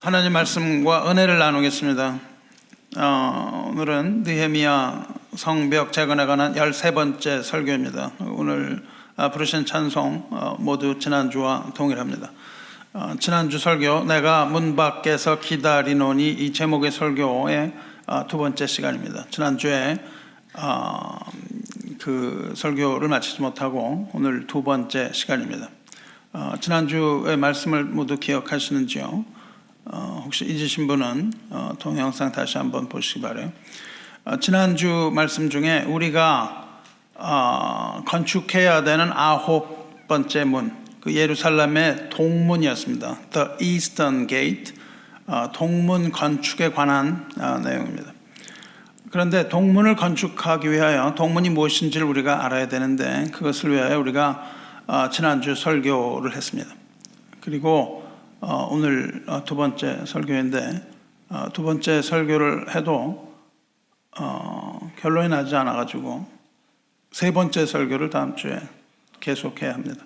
하나님 말씀과 은혜를 나누겠습니다. 오늘은 느헤미야 성벽 재건에 관한 13번째 설교입니다. 오늘 부르신 찬송 모두 지난주와 동일합니다. 지난주 설교 내가 문 밖에서 기다리노니 이 제목의 설교의 두 번째 시간입니다. 지난주에 그 설교를 마치지 못하고 오늘 두 번째 시간입니다. 지난주의 말씀을 모두 기억하시는지요? 혹시 잊으신 분은 동영상 다시 한번 보시기 바라요. 지난주 말씀 중에 우리가 건축해야 되는 9번째 문, 그 예루살렘의 동문이었습니다. The Eastern Gate, 동문 건축에 관한 내용입니다. 그런데 동문을 건축하기 위하여 동문이 무엇인지를 우리가 알아야 되는데 그것을 위하여 우리가 지난주 설교를 했습니다. 그리고 오늘 두 번째 설교인데 두 번째 설교를 해도 결론이 나지 않아가지고 세 번째 설교를 다음 주에 계속해야 합니다.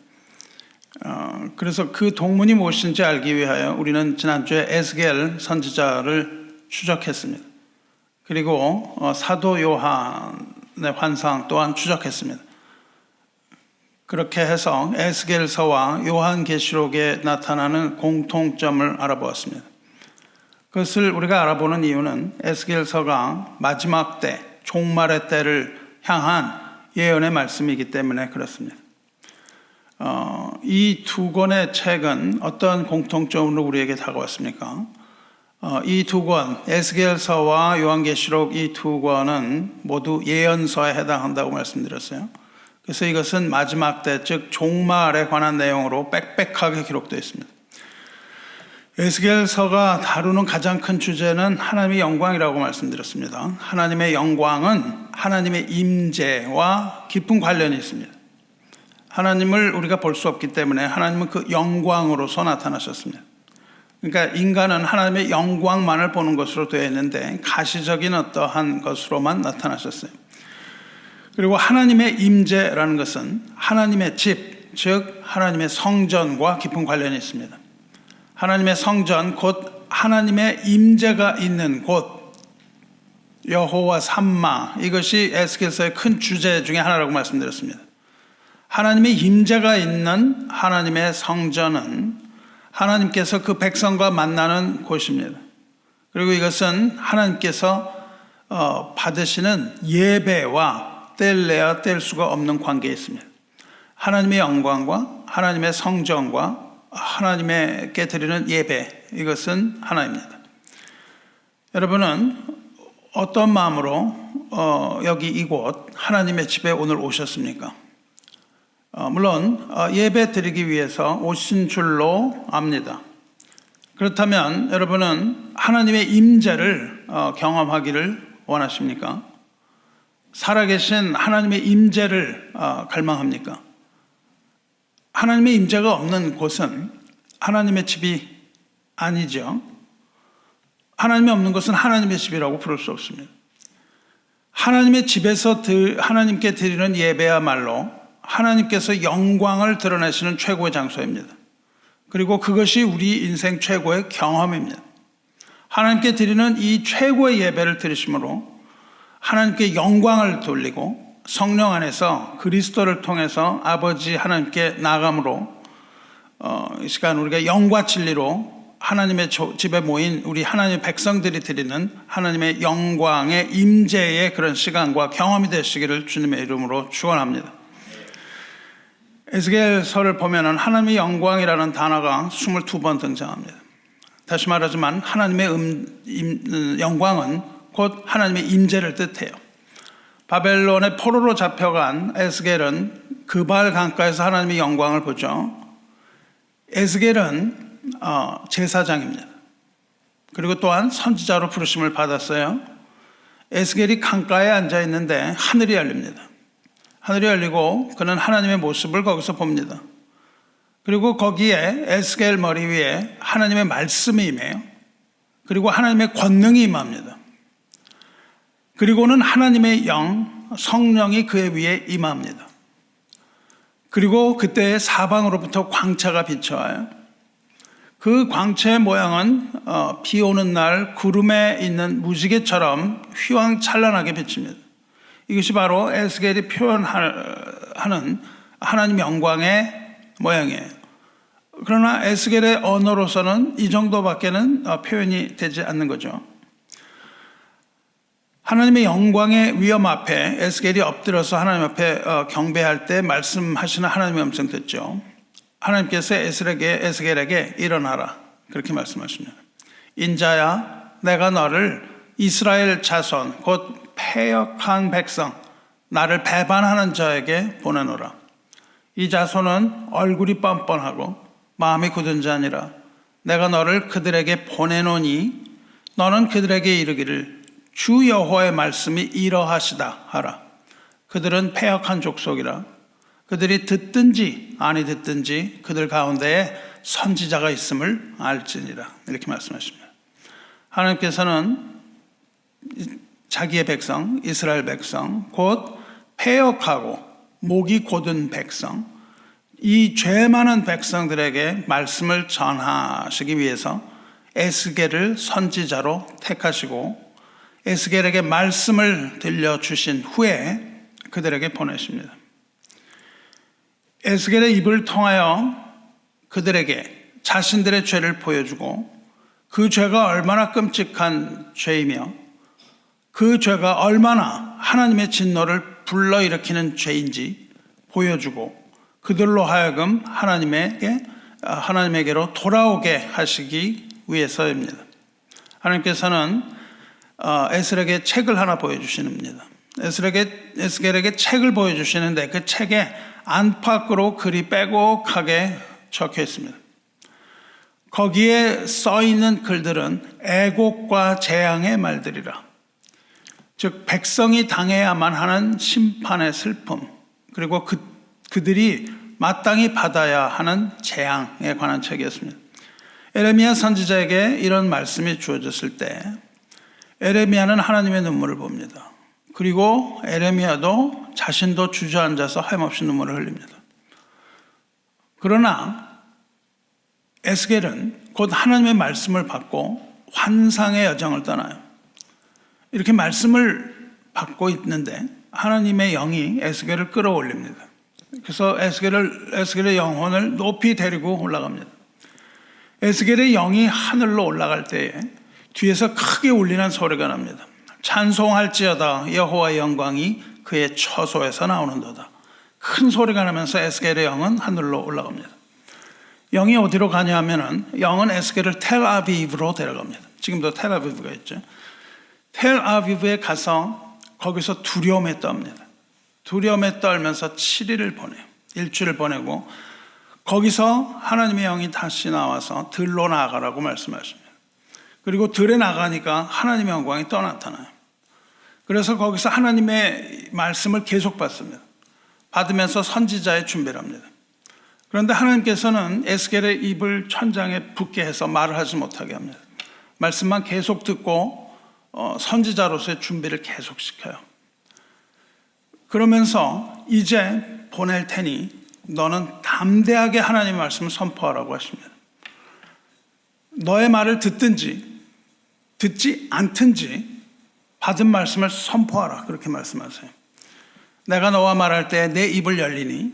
그래서 그 동문이 무엇인지 알기 위하여 우리는 지난주에 에스겔 선지자를 추적했습니다. 그리고 사도 요한의 환상 또한 추적했습니다. 그렇게 해서 에스겔서와 요한계시록에 나타나는 공통점을 알아보았습니다. 그것을 우리가 알아보는 이유는 에스겔서가 마지막 때, 종말의 때를 향한 예언의 말씀이기 때문에 그렇습니다. 이 두 권의 책은 어떤 공통점으로 우리에게 다가왔습니까? 이 두 권, 에스겔서와 요한계시록 이 두 권은 모두 예언서에 해당한다고 말씀드렸어요. 그래서 이것은 마지막 때, 즉 종말에 관한 내용으로 빽빽하게 기록되어 있습니다. 에스겔서가 다루는 가장 큰 주제는 하나님의 영광이라고 말씀드렸습니다. 하나님의 영광은 하나님의 임재와 깊은 관련이 있습니다. 하나님을 우리가 볼 수 없기 때문에 하나님은 그 영광으로서 나타나셨습니다. 그러니까 인간은 하나님의 영광만을 보는 것으로 되어 있는데 가시적인 어떠한 것으로만 나타나셨어요. 그리고 하나님의 임재라는 것은 하나님의 집, 즉 하나님의 성전과 깊은 관련이 있습니다. 하나님의 성전, 곧 하나님의 임재가 있는 곳, 여호와 삼마, 이것이 에스겔서의 큰 주제 중에 하나라고 말씀드렸습니다. 하나님의 임재가 있는 하나님의 성전은 하나님께서 그 백성과 만나는 곳입니다. 그리고 이것은 하나님께서 받으시는 예배와 뗄래야 뗄 수가 없는 관계에 있습니다. 하나님의 영광과 하나님의 성전과 하나님께 드리는 예배, 이것은 하나입니다. 여러분은 어떤 마음으로 여기 이곳 하나님의 집에 오늘 오셨습니까? 물론 예배 드리기 위해서 오신 줄로 압니다. 그렇다면 여러분은 하나님의 임재를 경험하기를 원하십니까? 살아계신 하나님의 임재를 갈망합니까? 하나님의 임재가 없는 곳은 하나님의 집이 아니죠. 하나님이 없는 곳은 하나님의 집이라고 부를 수 없습니다. 하나님의 집에서 하나님께 드리는 예배야말로 하나님께서 영광을 드러내시는 최고의 장소입니다. 그리고 그것이 우리 인생 최고의 경험입니다. 하나님께 드리는 이 최고의 예배를 드리심으로 하나님께 영광을 돌리고 성령 안에서 그리스도를 통해서 아버지 하나님께 나아감으로 이 시간 우리가 영과 진리로 하나님의 집에 모인 우리 하나님의 백성들이 드리는 하나님의 영광의 임재의 그런 시간과 경험이 되시기를 주님의 이름으로 축원합니다. 에스겔서를 보면 하나님의 영광이라는 단어가 22번 등장합니다. 다시 말하지만 하나님의 영광은 곧 하나님의 임재를 뜻해요. 바벨론의 포로로 잡혀간 에스겔은 그발 강가에서 하나님의 영광을 보죠. 에스겔은 제사장입니다. 그리고 또한 선지자로 부르심을 받았어요. 에스겔이 강가에 앉아 있는데 하늘이 열립니다. 하늘이 열리고 그는 하나님의 모습을 거기서 봅니다. 그리고 거기에 에스겔 머리 위에 하나님의 말씀이 임해요. 그리고 하나님의 권능이 임합니다. 그리고는 하나님의 영, 성령이 그의 위에 임합니다. 그리고 그때 사방으로부터 광채가 비쳐와요. 그 광채의 모양은 비 오는 날 구름에 있는 무지개처럼 휘황찬란하게 비칩니다. 이것이 바로 에스겔이 표현하는 하나님 영광의 모양이에요. 그러나 에스겔의 언어로서는 이 정도밖에는 표현이 되지 않는 거죠. 하나님의 영광의 위엄 앞에 에스겔이 엎드려서 하나님 앞에 경배할 때 말씀하시는 하나님의 음성 듣죠. 하나님께서 에스겔에게 일어나라 그렇게 말씀하십니다. 인자야, 내가 너를 이스라엘 자손 곧 패역한 백성, 나를 배반하는 자에게 보내노라. 이 자손은 얼굴이 뻔뻔하고 마음이 굳은 자니라. 내가 너를 그들에게 보내노니 너는 그들에게 이르기를 주 여호와의 말씀이 이러하시다 하라. 그들은 패역한 족속이라. 그들이 듣든지 아니 듣든지 그들 가운데에 선지자가 있음을 알지니라. 이렇게 말씀하십니다. 하나님께서는 자기의 백성, 이스라엘 백성, 곧 패역하고 목이 곧은 백성, 이 죄 많은 백성들에게 말씀을 전하시기 위해서 에스겔을 선지자로 택하시고 에스겔에게 말씀을 들려주신 후에 그들에게 보내십니다. 에스겔의 입을 통하여 그들에게 자신들의 죄를 보여주고 그 죄가 얼마나 끔찍한 죄이며 그 죄가 얼마나 하나님의 진노를 불러일으키는 죄인지 보여주고 그들로 하여금 하나님에게로 돌아오게 하시기 위해서입니다. 하나님께서는 에스겔에게 책을 하나 보여주십니다. 에스겔에게 책을 보여주시는데 그 책에 안팎으로 글이 빼곡하게 적혀 있습니다. 거기에 써 있는 글들은 애곡과 재앙의 말들이라. 즉 백성이 당해야만 하는 심판의 슬픔, 그리고 그들이 마땅히 받아야 하는 재앙에 관한 책이었습니다. 에레미야 선지자에게 이런 말씀이 주어졌을 때 에레미야는 하나님의 눈물을 봅니다. 그리고 에레미야도 자신도 주저앉아서 하염없이 눈물을 흘립니다. 그러나 에스겔은 곧 하나님의 말씀을 받고 환상의 여정을 떠나요. 이렇게 말씀을 받고 있는데 하나님의 영이 에스겔을 끌어올립니다. 그래서 에스겔의 영혼을 높이 데리고 올라갑니다. 에스겔의 영이 하늘로 올라갈 때에 뒤에서 크게 울리는 소리가 납니다. 찬송할지어다 여호와의 영광이 그의 처소에서 나오는도다. 큰 소리가 나면서 에스겔의 영은 하늘로 올라갑니다. 영이 어디로 가냐 하면은 영은 에스겔을 텔아비브로 데려갑니다. 지금도 텔아비브가 있죠. 텔아비브에 가서 거기서 두려움에 떱니다. 두려움에 떨면서 7일을 보내요. 일주일을 보내고 거기서 하나님의 영이 다시 나와서 들로 나가라고 말씀하십니다. 그리고 들에 나가니까 하나님의 영광이 또 나타나요. 그래서 거기서 하나님의 말씀을 계속 받습니다. 받으면서 선지자의 준비를 합니다. 그런데 하나님께서는 에스겔의 입을 천장에 붙게 해서 말을 하지 못하게 합니다. 말씀만 계속 듣고 선지자로서의 준비를 계속 시켜요. 그러면서 이제 보낼 테니 너는 담대하게 하나님의 말씀을 선포하라고 하십니다. 너의 말을 듣든지 듣지 않든지 받은 말씀을 선포하라 그렇게 말씀하세요. 내가 너와 말할 때 내 입을 열리니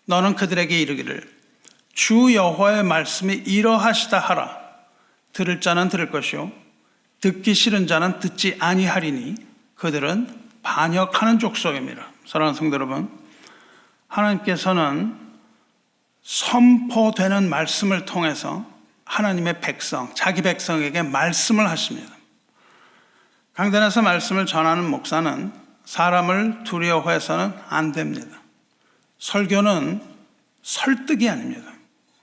너는 그들에게 이르기를 주 여호와의 말씀이 이러하시다 하라. 들을 자는 들을 것이요 듣기 싫은 자는 듣지 아니하리니 그들은 반역하는 족속입니다. 사랑하는 성도 여러분, 하나님께서는 선포되는 말씀을 통해서 하나님의 백성, 자기 백성에게 말씀을 하십니다. 강단에서 말씀을 전하는 목사는 사람을 두려워해서는 안 됩니다. 설교는 설득이 아닙니다.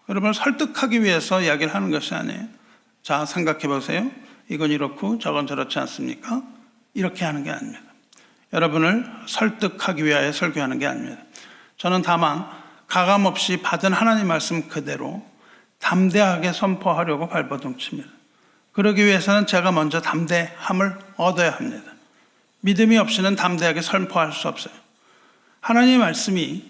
여러분을 설득하기 위해서 이야기를 하는 것이 아니에요. 자, 생각해 보세요. 이건 이렇고 저건 저렇지 않습니까? 이렇게 하는 게 아닙니다. 여러분을 설득하기 위하여 설교하는 게 아닙니다. 저는 다만 가감없이 받은 하나님 말씀 그대로 담대하게 선포하려고 발버둥칩니다. 그러기 위해서는 제가 먼저 담대함을 얻어야 합니다. 믿음이 없이는 담대하게 선포할 수 없어요. 하나님의 말씀이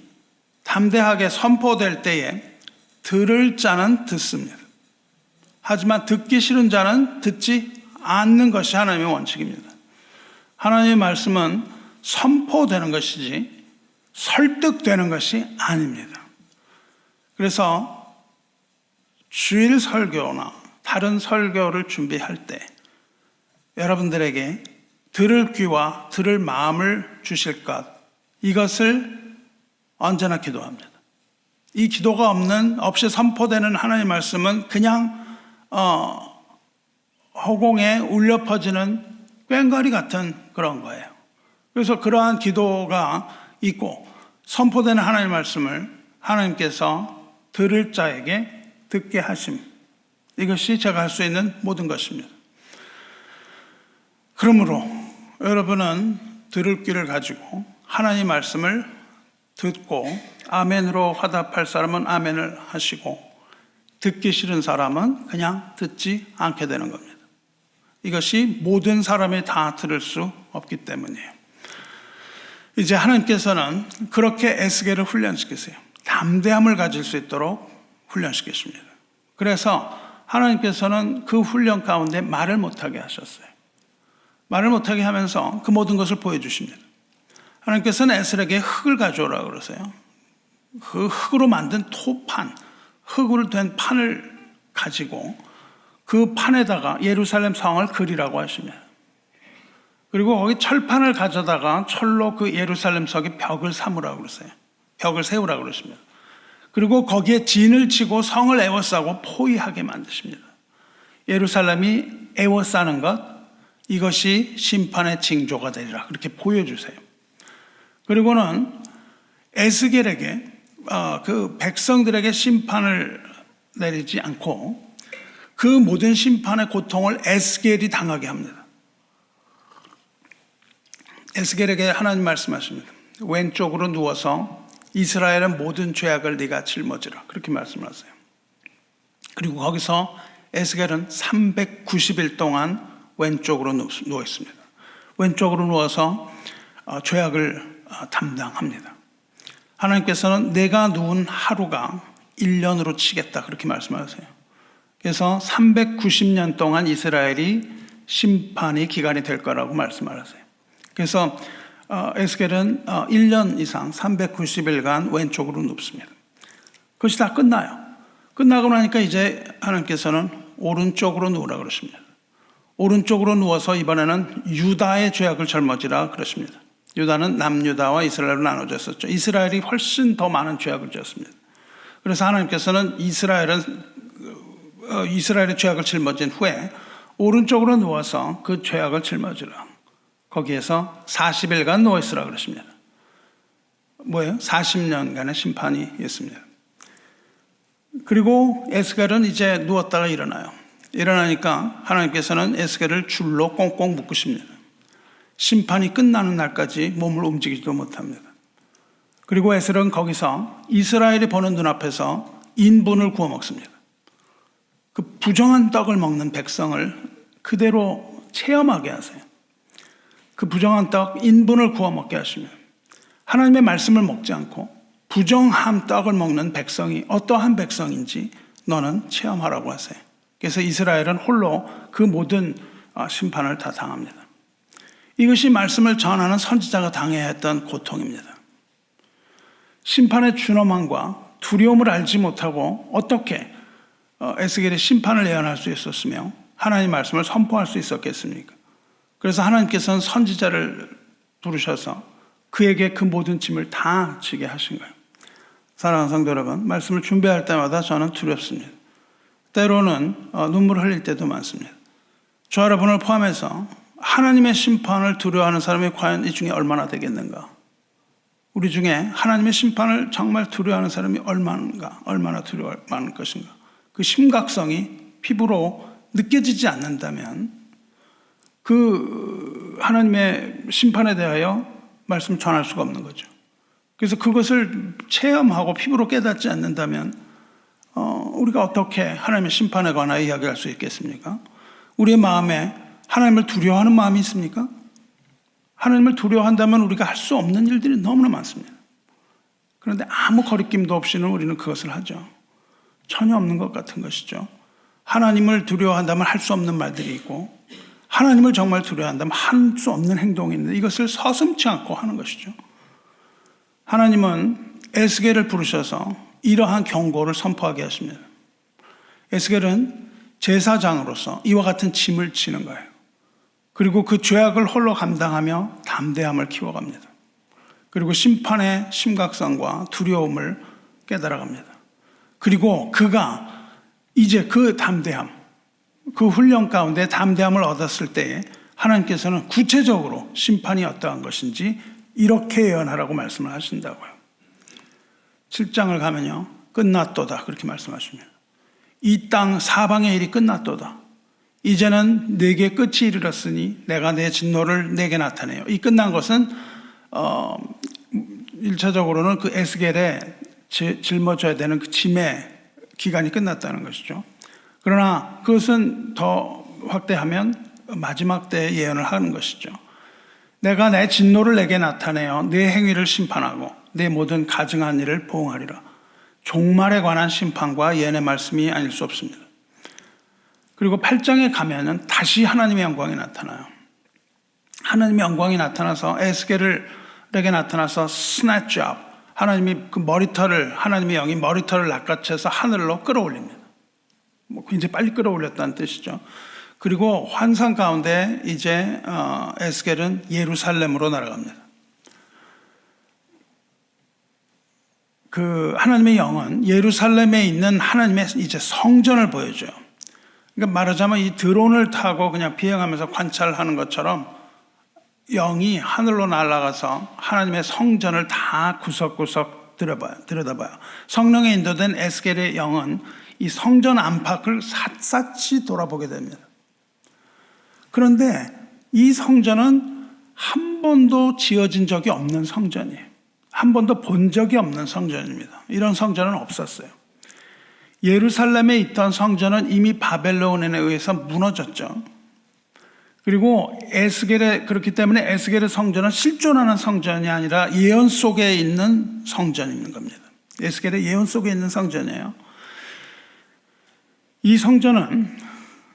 담대하게 선포될 때에 들을 자는 듣습니다. 하지만 듣기 싫은 자는 듣지 않는 것이 하나님의 원칙입니다. 하나님의 말씀은 선포되는 것이지 설득되는 것이 아닙니다. 그래서 주일 설교나 다른 설교를 준비할 때 여러분들에게 들을 귀와 들을 마음을 주실 것, 이것을 언제나 기도합니다. 이 기도가 없이 선포되는 하나님의 말씀은 그냥 허공에 울려 퍼지는 꽹과리 같은 그런 거예요. 그래서 그러한 기도가 있고 선포되는 하나님의 말씀을 하나님께서 들을 자에게 듣게 하심, 이것이 제가 할 수 있는 모든 것입니다. 그러므로 여러분은 들을 귀를 가지고 하나님의 말씀을 듣고 아멘으로 화답할 사람은 아멘을 하시고 듣기 싫은 사람은 그냥 듣지 않게 되는 겁니다. 이것이 모든 사람이 다 들을 수 없기 때문이에요. 이제 하나님께서는 그렇게 에스겔을 훈련시키세요. 담대함을 가질 수 있도록 훈련시키십니다. 그래서 하나님께서는 그 훈련 가운데 말을 못하게 하셨어요. 말을 못하게 하면서 그 모든 것을 보여주십니다. 하나님께서는 에스겔에게 흙을 가져오라고 그러세요. 그 흙으로 만든 토판, 흙으로 된 판을 가지고 그 판에다가 예루살렘 성을 그리라고 하십니다. 그리고 거기 철판을 가져다가 철로 그 예루살렘 성의 벽을 삼으라고 그러세요. 벽을 세우라고 그러십니다. 그리고 거기에 진을 치고 성을 에워싸고 포위하게 만드십니다. 예루살렘이 에워싸는 것, 이것이 심판의 징조가 되리라, 그렇게 보여주세요. 그리고는 에스겔에게 그 백성들에게 심판을 내리지 않고 그 모든 심판의 고통을 에스겔이 당하게 합니다. 에스겔에게 하나님 말씀하십니다. 왼쪽으로 누워서 이스라엘의 모든 죄악을 네가 짊어지라, 그렇게 말씀하세요. 그리고 거기서 에스겔은 390일 동안 왼쪽으로 누워 있습니다. 왼쪽으로 누워서 죄악을 담당합니다. 하나님께서는 내가 누운 하루가 1년으로 치겠다, 그렇게 말씀하세요. 그래서 390년 동안 이스라엘이 심판이 기간이 될 거라고 말씀하세요. 그래서 에스겔은 1년 이상 390일간 왼쪽으로 눕습니다. 그것이 다 끝나요. 끝나고 나니까 이제 하나님께서는 오른쪽으로 누우라 그러십니다. 오른쪽으로 누워서 이번에는 유다의 죄악을 짊어지라 그러십니다. 유다는 남유다와 이스라엘로 나눠져 있었죠. 이스라엘이 훨씬 더 많은 죄악을 지었습니다. 그래서 하나님께서는 이스라엘의 죄악을 짊어진 후에 오른쪽으로 누워서 그 죄악을 짊어지라. 거기에서 40일간 누워있으라 그러십니다. 뭐예요? 40년간의 심판이 있습니다. 그리고 에스겔은 이제 누웠다가 일어나요. 일어나니까 하나님께서는 에스겔을 줄로 꽁꽁 묶으십니다. 심판이 끝나는 날까지 몸을 움직이지도 못합니다. 그리고 에스겔은 거기서 이스라엘이 보는 눈앞에서 인분을 구워 먹습니다. 그 부정한 떡을 먹는 백성을 그대로 체험하게 하세요. 그 부정한 떡, 인분을 구워 먹게 하시면 하나님의 말씀을 먹지 않고 부정한 떡을 먹는 백성이 어떠한 백성인지 너는 체험하라고 하세요. 그래서 이스라엘은 홀로 그 모든 심판을 다 당합니다. 이것이 말씀을 전하는 선지자가 당해야 했던 고통입니다. 심판의 준엄함과 두려움을 알지 못하고 어떻게 에스겔의 심판을 예언할 수 있었으며 하나님의 말씀을 선포할 수 있었겠습니까? 그래서 하나님께서는 선지자를 부르셔서 그에게 그 모든 짐을 다 지게 하신 거예요. 사랑하는 성도 여러분, 말씀을 준비할 때마다 저는 두렵습니다. 때로는 눈물을 흘릴 때도 많습니다. 저 여러분을 포함해서 하나님의 심판을 두려워하는 사람이 과연 이 중에 얼마나 되겠는가? 우리 중에 하나님의 심판을 정말 두려워하는 사람이 얼마나 두려워할 것인가? 그 심각성이 피부로 느껴지지 않는다면 그 하나님의 심판에 대하여 말씀 전할 수가 없는 거죠. 그래서 그것을 체험하고 피부로 깨닫지 않는다면 우리가 어떻게 하나님의 심판에 관하여 이야기할 수 있겠습니까? 우리의 마음에 하나님을 두려워하는 마음이 있습니까? 하나님을 두려워한다면 우리가 할 수 없는 일들이 너무나 많습니다. 그런데 아무 거리낌도 없이는 우리는 그것을 하죠. 전혀 없는 것 같은 것이죠. 하나님을 두려워한다면 할 수 없는 말들이 있고 하나님을 정말 두려워한다면 할 수 없는 행동이 있는데 이것을 서슴지 않고 하는 것이죠. 하나님은 에스겔을 부르셔서 이러한 경고를 선포하게 하십니다. 에스겔은 제사장으로서 이와 같은 짐을 지는 거예요. 그리고 그 죄악을 홀로 감당하며 담대함을 키워갑니다. 그리고 심판의 심각성과 두려움을 깨달아갑니다. 그리고 그가 이제 그 담대함, 그 훈련 가운데 담대함을 얻었을 때에 하나님께서는 구체적으로 심판이 어떠한 것인지 이렇게 예언하라고 말씀을 하신다고요. 7장을 가면요, 끝났도다 그렇게 말씀하십니다. 이 땅 사방의 일이 끝났도다. 이제는 내게 끝이 이르렀으니 내가 내 진노를 내게 나타내요. 이 끝난 것은 1차적으로는 그 에스겔에 짊어져야 되는 그 짐의 기간이 끝났다는 것이죠. 그러나 그것은 더 확대하면 마지막 때 예언을 하는 것이죠. 내가 내 진노를 내게 나타내어 내 행위를 심판하고 내 모든 가증한 일을 보응하리라. 종말에 관한 심판과 예언의 말씀이 아닐 수 없습니다. 그리고 8장에 가면은 다시 하나님의 영광이 나타나요. 하나님의 영광이 나타나서 에스겔에게 나타나서 snatch up, 하나님이 그 머리털을, 하나님의 영이 머리털을 낚아채서 하늘로 끌어올립니다. 굉장히 빨리 끌어올렸다는 뜻이죠. 그리고 환상 가운데 이제 에스겔은 예루살렘으로 날아갑니다. 그 하나님의 영은 예루살렘에 있는 하나님의 이제 성전을 보여줘요. 그러니까 말하자면 이 드론을 타고 그냥 비행하면서 관찰하는 것처럼 영이 하늘로 날아가서 하나님의 성전을 다 구석구석 들여다봐요. 성령에 인도된 에스겔의 영은 이 성전 안팎을 샅샅이 돌아보게 됩니다. 그런데 이 성전은 한 번도 지어진 적이 없는 성전이에요. 한 번도 본 적이 없는 성전입니다. 이런 성전은 없었어요. 예루살렘에 있던 성전은 이미 바벨론에 의해서 무너졌죠. 그리고 그렇기 때문에 에스겔의 성전은 실존하는 성전이 아니라 예언 속에 있는 성전인 겁니다. 에스겔의 예언 속에 있는 성전이에요. 이 성전은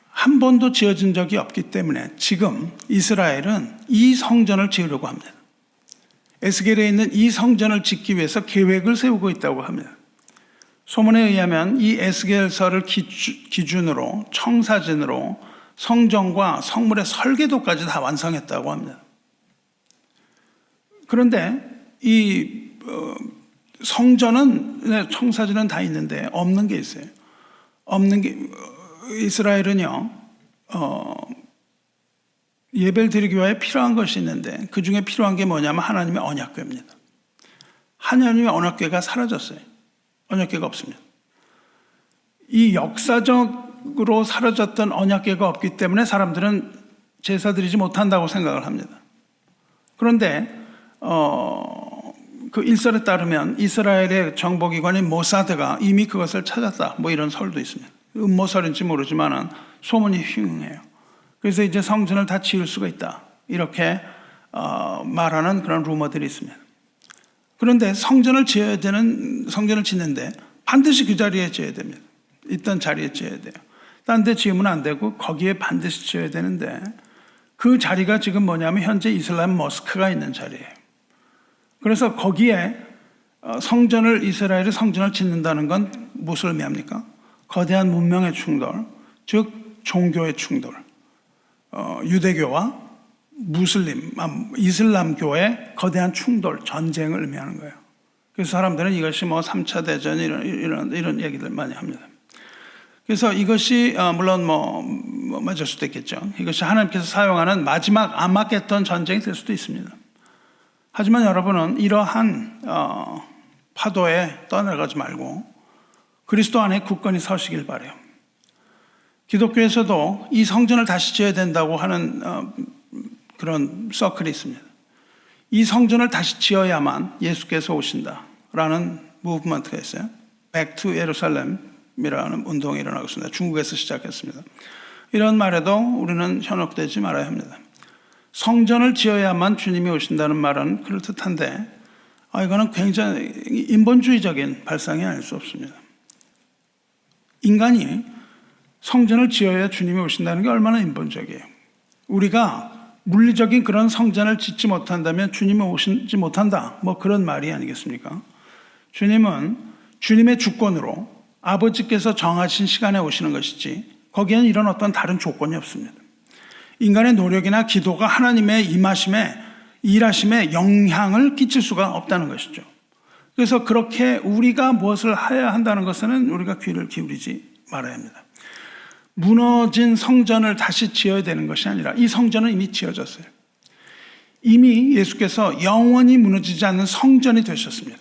한 번도 지어진 적이 없기 때문에 지금 이스라엘은 이 성전을 지으려고 합니다. 에스겔에 있는 이 성전을 짓기 위해서 계획을 세우고 있다고 합니다. 소문에 의하면 이 에스겔서를 기준으로 청사진으로 성전과 성물의 설계도까지 다 완성했다고 합니다. 그런데 이 성전은 청사진은 다 있는데 없는 게 있어요. 없는 게 이스라엘은요 예배를 드리기 위해 필요한 것이 있는데 그 중에 필요한 게 뭐냐면 하나님의 언약궤입니다. 하나님의 언약궤가 사라졌어요. 언약궤가 없습니다. 이 역사적으로 사라졌던 언약궤가 없기 때문에 사람들은 제사 드리지 못한다고 생각을 합니다. 그런데 그 일설에 따르면 이스라엘의 정보기관인 모사드가 이미 그것을 찾았다, 뭐 이런 설도 있습니다. 음모설인지 모르지만은 소문이 휘응해요. 그래서 이제 성전을 다 지을 수가 있다, 이렇게 말하는 그런 루머들이 있습니다. 그런데 성전을 짓는데 반드시 그 자리에 지어야 됩니다. 있던 자리에 지어야 돼요. 딴 데 지으면 안 되고 거기에 반드시 지어야 되는데 그 자리가 지금 뭐냐면 현재 이슬람 모스크가 있는 자리예요. 그래서 거기에 이스라엘의 성전을 짓는다는 건 무엇을 의미합니까? 거대한 문명의 충돌, 즉 종교의 충돌, 유대교와 이슬람교의 거대한 충돌, 전쟁을 의미하는 거예요. 그래서 사람들은 이것이 3차 대전 이런 얘기들 많이 합니다. 그래서 이것이 물론 맞을 수도 있겠죠. 이것이 하나님께서 사용하는 마지막 아마겟돈 전쟁이 될 수도 있습니다. 하지만 여러분은 이러한 파도에 떠내려가지 말고 그리스도 안에 굳건히 서시길 바라요. 기독교에서도 이 성전을 다시 지어야 된다고 하는 그런 서클이 있습니다. 이 성전을 다시 지어야만 예수께서 오신다라는 무브먼트가 있어요. Back to Jerusalem이라는 운동이 일어나고 있습니다. 중국에서 시작했습니다. 이런 말에도 우리는 현혹되지 말아야 합니다. 성전을 지어야만 주님이 오신다는 말은 그럴듯한데 이거는 굉장히 인본주의적인 발상이 아닐 수 없습니다. 인간이 성전을 지어야 주님이 오신다는 게 얼마나 인본적이에요. 우리가 물리적인 그런 성전을 짓지 못한다면 주님은 오시지 못한다. 뭐 그런 말이 아니겠습니까? 주님은 주님의 주권으로 아버지께서 정하신 시간에 오시는 것이지 거기에는 이런 어떤 다른 조건이 없습니다. 인간의 노력이나 기도가 하나님의 임하심에 일하심에 영향을 끼칠 수가 없다는 것이죠. 그래서 그렇게 우리가 무엇을 해야 한다는 것은 우리가 귀를 기울이지 말아야 합니다. 무너진 성전을 다시 지어야 되는 것이 아니라 이 성전은 이미 지어졌어요. 이미 예수께서 영원히 무너지지 않는 성전이 되셨습니다.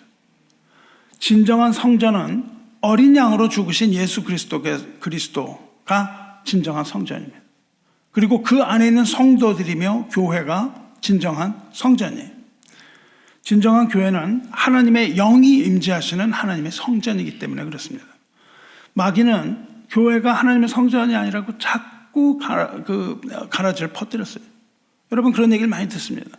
진정한 성전은 어린 양으로 죽으신 예수 그리스도가 진정한 성전입니다. 그리고 그 안에 있는 성도들이며 교회가 진정한 성전이에요. 진정한 교회는 하나님의 영이 임재하시는 하나님의 성전이기 때문에 그렇습니다. 마귀는 교회가 하나님의 성전이 아니라고 자꾸 가라지를 퍼뜨렸어요. 여러분 그런 얘기를 많이 듣습니다.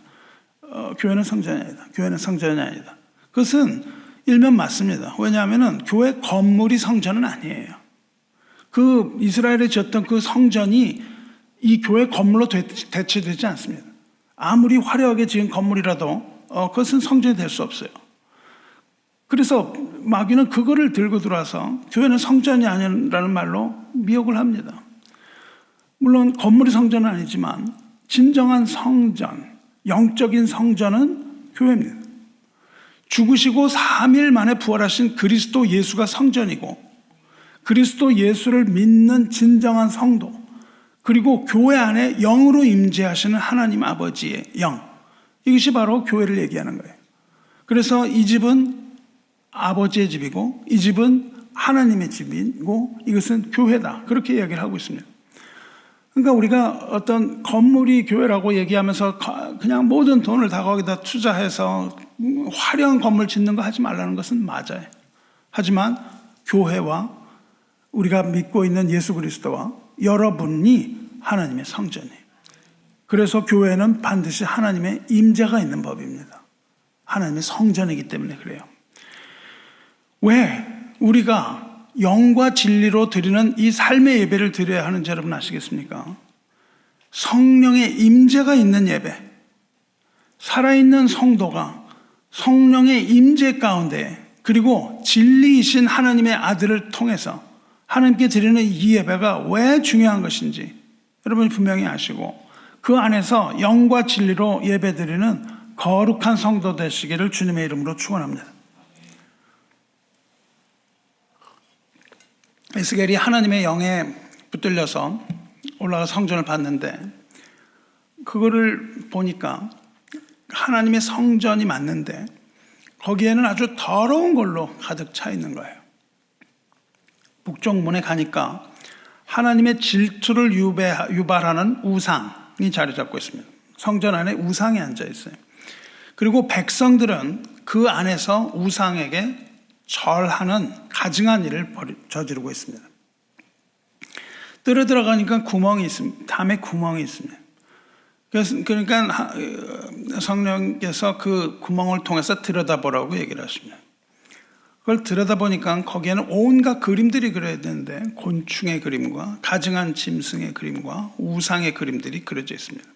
교회는 성전이 아니다. 교회는 성전이 아니다. 그것은 일면 맞습니다. 왜냐하면 교회 건물이 성전은 아니에요. 그 이스라엘에 지었던 그 성전이 이 교회 건물로 대체되지 않습니다. 아무리 화려하게 지은 건물이라도 그것은 성전이 될 수 없어요. 그래서 마귀는 그거를 들고 들어와서 교회는 성전이 아니라는 말로 미혹을 합니다. 물론 건물이 성전은 아니지만 진정한 성전, 영적인 성전은 교회입니다. 죽으시고 3일 만에 부활하신 그리스도 예수가 성전이고 그리스도 예수를 믿는 진정한 성도 그리고 교회 안에 영으로 임재하시는 하나님 아버지의 영, 이것이 바로 교회를 얘기하는 거예요. 그래서 이 집은 아버지의 집이고 이 집은 하나님의 집이고 이것은 교회다, 그렇게 이야기를 하고 있습니다. 그러니까 우리가 어떤 건물이 교회라고 얘기하면서 그냥 모든 돈을 다 거기다 투자해서 화려한 건물 짓는 거 하지 말라는 것은 맞아요. 하지만 교회와 우리가 믿고 있는 예수 그리스도와 여러분이 하나님의 성전이에요. 그래서 교회는 반드시 하나님의 임재가 있는 법입니다. 하나님의 성전이기 때문에 그래요. 왜 우리가 영과 진리로 드리는 이 삶의 예배를 드려야 하는지 여러분 아시겠습니까? 성령의 임재가 있는 예배, 살아있는 성도가 성령의 임재 가운데 그리고 진리이신 하나님의 아들을 통해서 하나님께 드리는 이 예배가 왜 중요한 것인지 여러분이 분명히 아시고 그 안에서 영과 진리로 예배드리는 거룩한 성도 되시기를 주님의 이름으로 축원합니다. 에스겔이 하나님의 영에 붙들려서 올라가 성전을 봤는데 그거를 보니까 하나님의 성전이 맞는데 거기에는 아주 더러운 걸로 가득 차 있는 거예요. 북쪽 문에 가니까 하나님의 질투를 유발하는 우상이 자리 잡고 있습니다. 성전 안에 우상이 앉아 있어요. 그리고 백성들은 그 안에서 우상에게 절하는 가증한 일을 저지르고 있습니다. 뜰에 들어가니까 구멍이 있습니다. 담에 구멍이 있습니다. 그러니까 성령께서 그 구멍을 통해서 들여다보라고 얘기를 하십니다. 그걸 들여다보니까 거기에는 온갖 그림들이 그려야 되는데 곤충의 그림과 가증한 짐승의 그림과 우상의 그림들이 그려져 있습니다.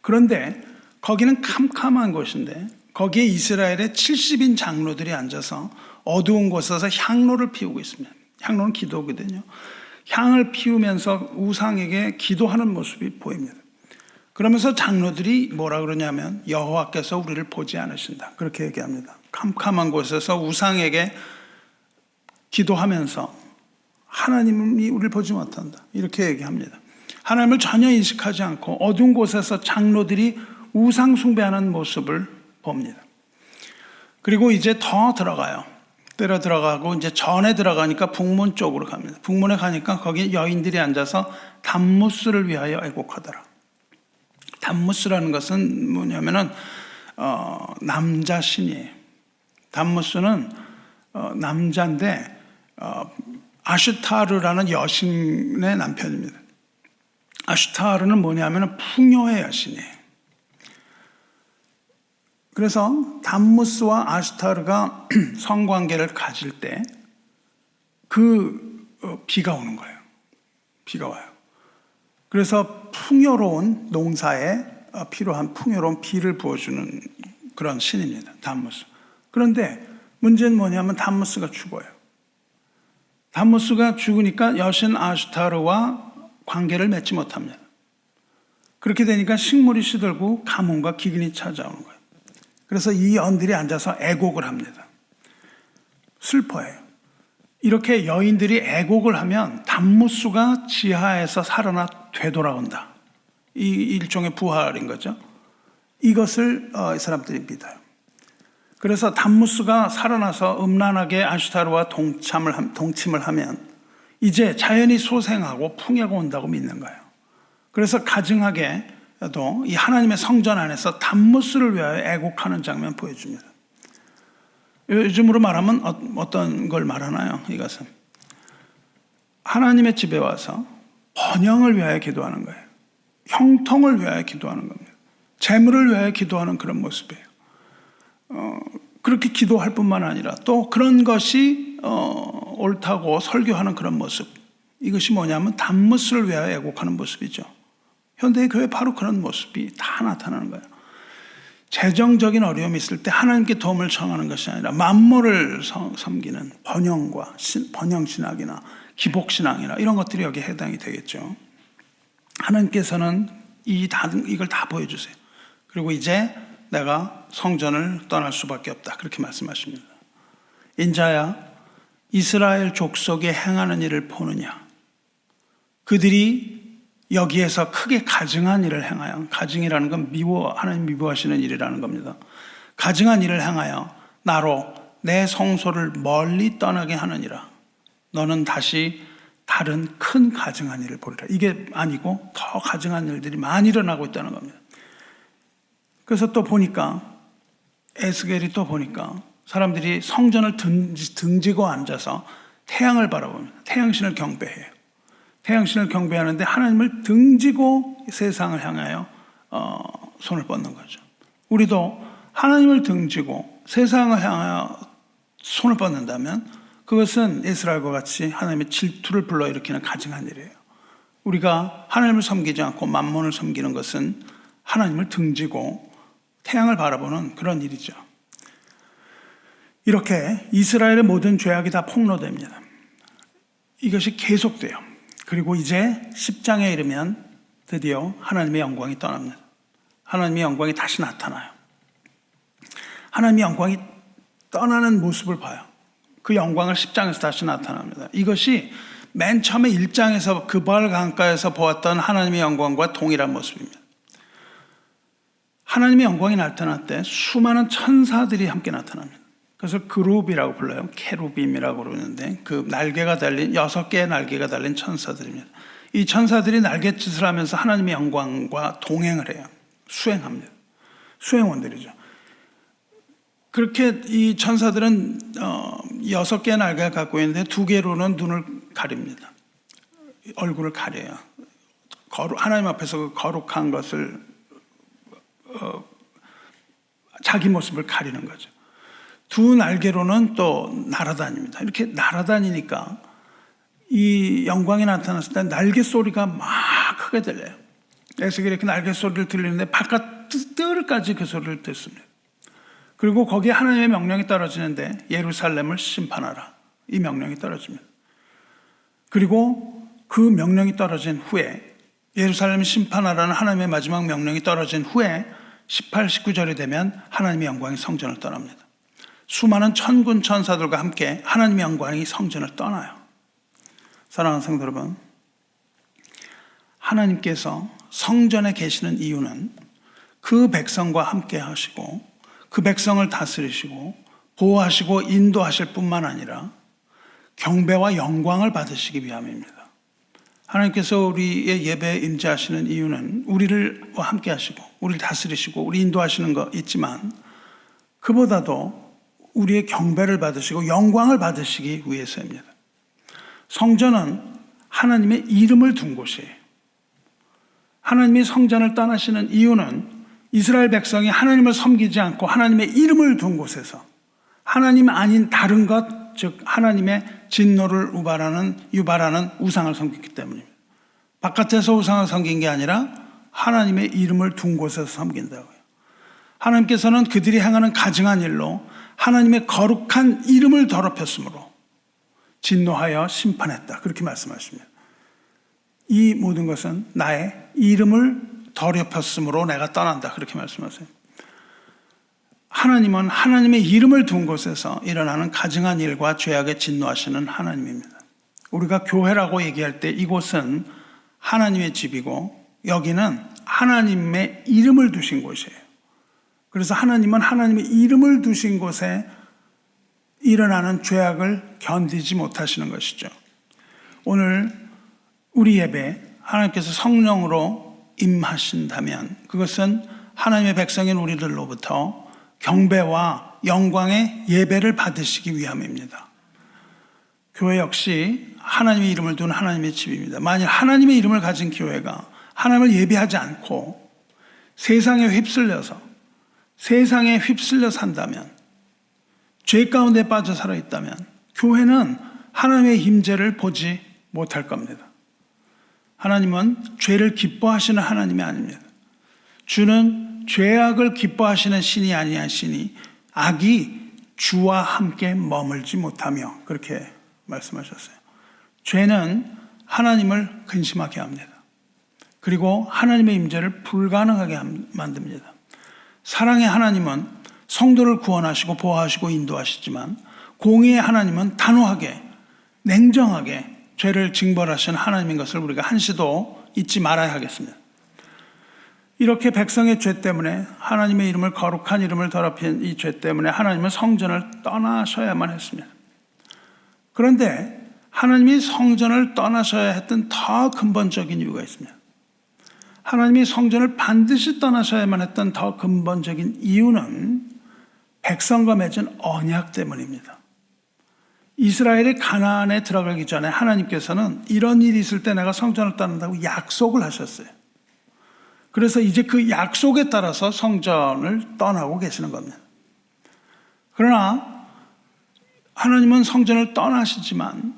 그런데 거기는 캄캄한 곳인데 거기에 이스라엘의 70인 장로들이 앉아서 어두운 곳에서 향로를 피우고 있습니다. 향로는 기도거든요. 향을 피우면서 우상에게 기도하는 모습이 보입니다. 그러면서 장로들이 뭐라 그러냐면 여호와께서 우리를 보지 않으신다, 그렇게 얘기합니다. 캄캄한 곳에서 우상에게 기도하면서 하나님이 우리를 보지 못한다, 이렇게 얘기합니다. 하나님을 전혀 인식하지 않고 어두운 곳에서 장로들이 우상 숭배하는 모습을 봅니다. 그리고 이제 더 들어가요. 때려 들어가고 이제 전에 들어가니까 북문 쪽으로 갑니다. 북문에 가니까 거기 여인들이 앉아서 담무스를 위하여 애곡하더라. 담무스라는 것은 뭐냐면은 남자 신이에요. 담무스는 남자인데 아슈타르라는 여신의 남편입니다. 아슈타르는 뭐냐면은 풍요의 여신이에요. 그래서 담무스와 아슈타르가 성관계를 가질 때 그 비가 오는 거예요. 비가 와요. 그래서 풍요로운 농사에 필요한 풍요로운 비를 부어주는 그런 신입니다. 담무스. 그런데 문제는 뭐냐면 담무스가 죽어요. 담무스가 죽으니까 여신 아슈타르와 관계를 맺지 못합니다. 그렇게 되니까 식물이 시들고 가뭄과 기근이 찾아오는 거예요. 그래서 이 연들이 앉아서 애곡을 합니다. 슬퍼해요. 이렇게 여인들이 애곡을 하면 담무스가 지하에서 살아나 되돌아온다. 이 일종의 부활인 거죠. 이것을 이 사람들이 믿어요. 그래서 담무스가 살아나서 음란하게 아슈타르와 동침을 하면 이제 자연이 소생하고 풍요가 온다고 믿는 거예요. 그래서 가증하게도 이 하나님의 성전 안에서 담무스를 위하여 애곡하는 장면 보여줍니다. 요즘으로 말하면 어떤 걸 말하나요? 이것은 하나님의 집에 와서 번영을 위하여 기도하는 거예요. 형통을 위하여 기도하는 겁니다. 재물을 위하여 기도하는 그런 모습이에요. 그렇게 기도할 뿐만 아니라 또 그런 것이 옳다고 설교하는 그런 모습. 이것이 뭐냐면 담무스를 위하여 애곡하는 모습이죠. 현대의 교회 바로 그런 모습이 다 나타나는 거예요. 재정적인 어려움이 있을 때 하나님께 도움을 청하는 것이 아니라 만물을 섬기는 번영과 번영신학이나 기복신앙이나 이런 것들이 여기에 해당이 되겠죠. 하나님께서는 이걸 다 보여주세요. 그리고 이제 내가 성전을 떠날 수밖에 없다. 그렇게 말씀하십니다. 인자야, 이스라엘 족속에 행하는 일을 보느냐. 그들이 여기에서 크게 가증한 일을 행하여, 가증이라는 건 하나님 미워하시는 일이라는 겁니다. 가증한 일을 행하여 나로 내 성소를 멀리 떠나게 하느니라. 너는 다시 다른 큰 가증한 일을 보리라. 이게 아니고 더 가증한 일들이 많이 일어나고 있다는 겁니다. 그래서 또 보니까 에스겔이 또 보니까 사람들이 성전을 등지고 앉아서 태양을 바라봅니다. 태양신을 경배해요. 태양신을 경배하는데 하나님을 등지고 세상을 향하여 손을 뻗는 거죠. 우리도 하나님을 등지고 세상을 향하여 손을 뻗는다면 그것은 이스라엘과 같이 하나님의 질투를 불러일으키는 가증한 일이에요. 우리가 하나님을 섬기지 않고 만몬을 섬기는 것은 하나님을 등지고 태양을 바라보는 그런 일이죠. 이렇게 이스라엘의 모든 죄악이 다 폭로됩니다. 이것이 계속돼요. 그리고 이제 10장에 이르면 드디어 하나님의 영광이 떠납니다. 하나님의 영광이 다시 나타나요. 하나님의 영광이 떠나는 모습을 봐요. 그 영광을 10장에서 다시 나타납니다. 이것이 맨 처음에 1장에서 그발 강가에서 보았던 하나님의 영광과 동일한 모습입니다. 하나님의 영광이 나타날 때 수많은 천사들이 함께 나타납니다. 그래서 그룹이라고 불러요. 케루빔이라고 그러는데 그 날개가 달린 6개의 날개가 달린 천사들입니다. 이 천사들이 날갯짓을 하면서 하나님의 영광과 동행을 해요. 수행합니다. 수행원들이죠. 그렇게 이 천사들은 6개의 날개를 갖고 있는데 2개로는 눈을 가립니다. 얼굴을 가려요. 하나님 앞에서 그 거룩한 것을 자기 모습을 가리는 거죠. 2 날개로는 또 날아다닙니다. 이렇게 날아다니니까 이 영광이 나타났을 때 날개 소리가 막 크게 들려요. 에스겔이 이렇게 날개 소리를 들리는데 바깥 뜰까지 그 소리를 듣습니다. 그리고 거기에 하나님의 명령이 떨어지는데 예루살렘을 심판하라. 이 명령이 떨어집니다. 그리고 그 명령이 떨어진 후에 예루살렘을 심판하라는 하나님의 마지막 명령이 떨어진 후에 18, 19절이 되면 하나님의 영광이 성전을 떠납니다. 수많은 천군 천사들과 함께 하나님의 영광이 성전을 떠나요. 사랑하는 성도 여러분, 하나님께서 성전에 계시는 이유는 그 백성과 함께 하시고 그 백성을 다스리시고 보호하시고 인도하실 뿐만 아니라 경배와 영광을 받으시기 위함입니다. 하나님께서 우리의 예배에 임재하시는 이유는 우리를 함께 하시고 우리를 다스리시고 우리 인도하시는 거 있지만 그보다도 우리의 경배를 받으시고 영광을 받으시기 위해서입니다. 성전은 하나님의 이름을 둔 곳이에요. 하나님이 성전을 떠나시는 이유는 이스라엘 백성이 하나님을 섬기지 않고 하나님의 이름을 둔 곳에서 하나님 아닌 다른 것, 즉 하나님의 진노를 유발하는 우상을 섬겼기 때문입니다. 바깥에서 우상을 섬긴 게 아니라 하나님의 이름을 둔 곳에서 섬긴다고요. 하나님께서는 그들이 행하는 가증한 일로 하나님의 거룩한 이름을 더럽혔으므로 진노하여 심판했다. 그렇게 말씀하십니다. 이 모든 것은 나의 이름을 더럽혔으므로 내가 떠난다. 그렇게 말씀하세요. 하나님은 하나님의 이름을 둔 곳에서 일어나는 가증한 일과 죄악에 진노하시는 하나님입니다. 우리가 교회라고 얘기할 때 이곳은 하나님의 집이고 여기는 하나님의 이름을 두신 곳이에요. 그래서 하나님은 하나님의 이름을 두신 곳에 일어나는 죄악을 견디지 못하시는 것이죠. 오늘 우리 예배 하나님께서 성령으로 임하신다면 그것은 하나님의 백성인 우리들로부터 경배와 영광의 예배를 받으시기 위함입니다. 교회 역시 하나님의 이름을 둔 하나님의 집입니다. 만일 하나님의 이름을 가진 교회가 하나님을 예배하지 않고 세상에 휩쓸려 산다면, 죄 가운데 빠져 살아있다면 교회는 하나님의 임재를 보지 못할 겁니다. 하나님은 죄를 기뻐하시는 하나님이 아닙니다. 주는 죄악을 기뻐하시는 신이 아니하시니 악이 주와 함께 머물지 못하며 그렇게 말씀하셨어요. 죄는 하나님을 근심하게 합니다. 그리고 하나님의 임재를 불가능하게 만듭니다. 사랑의 하나님은 성도를 구원하시고 보호하시고 인도하시지만 공의의 하나님은 단호하게 냉정하게 죄를 징벌하시는 하나님인 것을 우리가 한시도 잊지 말아야 하겠습니다. 이렇게 백성의 죄 때문에 하나님의 이름을 거룩한 이름을 더럽힌 이 죄 때문에 하나님은 성전을 떠나셔야만 했습니다. 그런데 하나님이 성전을 떠나셔야 했던 더 근본적인 이유가 있습니다. 하나님이 성전을 반드시 떠나셔야만 했던 더 근본적인 이유는 백성과 맺은 언약 때문입니다. 이스라엘이 가나안에 들어가기 전에 하나님께서는 이런 일이 있을 때 내가 성전을 떠난다고 약속을 하셨어요. 그래서 이제 그 약속에 따라서 성전을 떠나고 계시는 겁니다. 그러나 하나님은 성전을 떠나시지만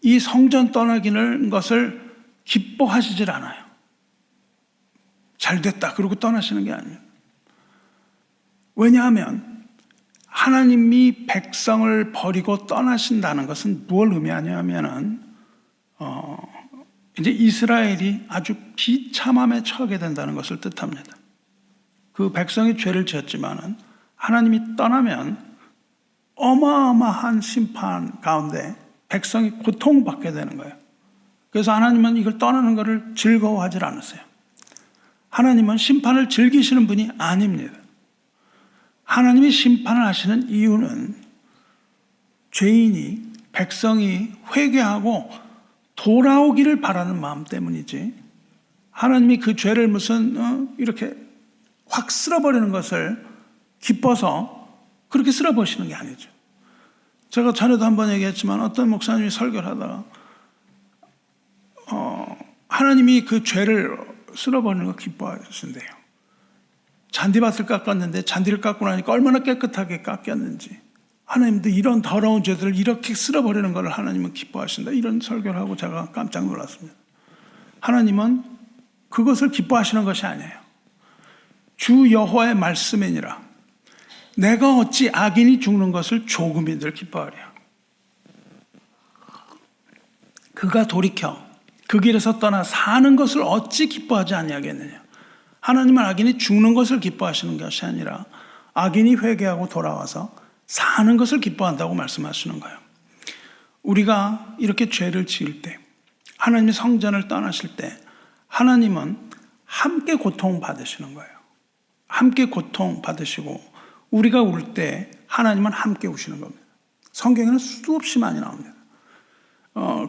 이 성전 떠나기는 것을 기뻐하시질 않아요. 잘 됐다 그러고 떠나시는 게 아니에요. 왜냐하면 하나님이 백성을 버리고 떠나신다는 것은 뭘 의미하냐면은 이제 이스라엘이 아주 비참함에 처하게 된다는 것을 뜻합니다. 그 백성이 죄를 지었지만은 하나님이 떠나면 어마어마한 심판 가운데 백성이 고통받게 되는 거예요. 그래서 하나님은 이걸 떠나는 것을 즐거워하지 않으세요. 하나님은 심판을 즐기시는 분이 아닙니다. 하나님이 심판을 하시는 이유는 죄인이 백성이 회개하고 돌아오기를 바라는 마음 때문이지 하나님이 그 죄를 무슨 이렇게 확 쓸어버리는 것을 기뻐서 그렇게 쓸어버리시는 게 아니죠. 제가 전에도 한번 얘기했지만 어떤 목사님이 설교를 하다가 하나님이 그 죄를 쓸어버리는 거 기뻐하신대요. 잔디밭을 깎았는데 잔디를 깎고 나니까 얼마나 깨끗하게 깎였는지 하나님도 이런 더러운 죄들을 이렇게 쓸어버리는 것을 하나님은 기뻐하신다. 이런 설교를 하고 제가 깜짝 놀랐습니다. 하나님은 그것을 기뻐하시는 것이 아니에요. 주 여호와의 말씀이니라. 내가 어찌 악인이 죽는 것을 조금이들 기뻐하랴. 그가 돌이켜 그 길에서 떠나 사는 것을 어찌 기뻐하지 아니하겠느냐. 하나님은 악인이 죽는 것을 기뻐하시는 것이 아니라 악인이 회개하고 돌아와서 사는 것을 기뻐한다고 말씀하시는 거예요. 우리가 이렇게 죄를 지을 때 하나님이 성전을 떠나실 때 하나님은 함께 고통받으시는 거예요. 함께 고통받으시고 우리가 울 때 하나님은 함께 우시는 겁니다. 성경에는 수도 없이 많이 나옵니다.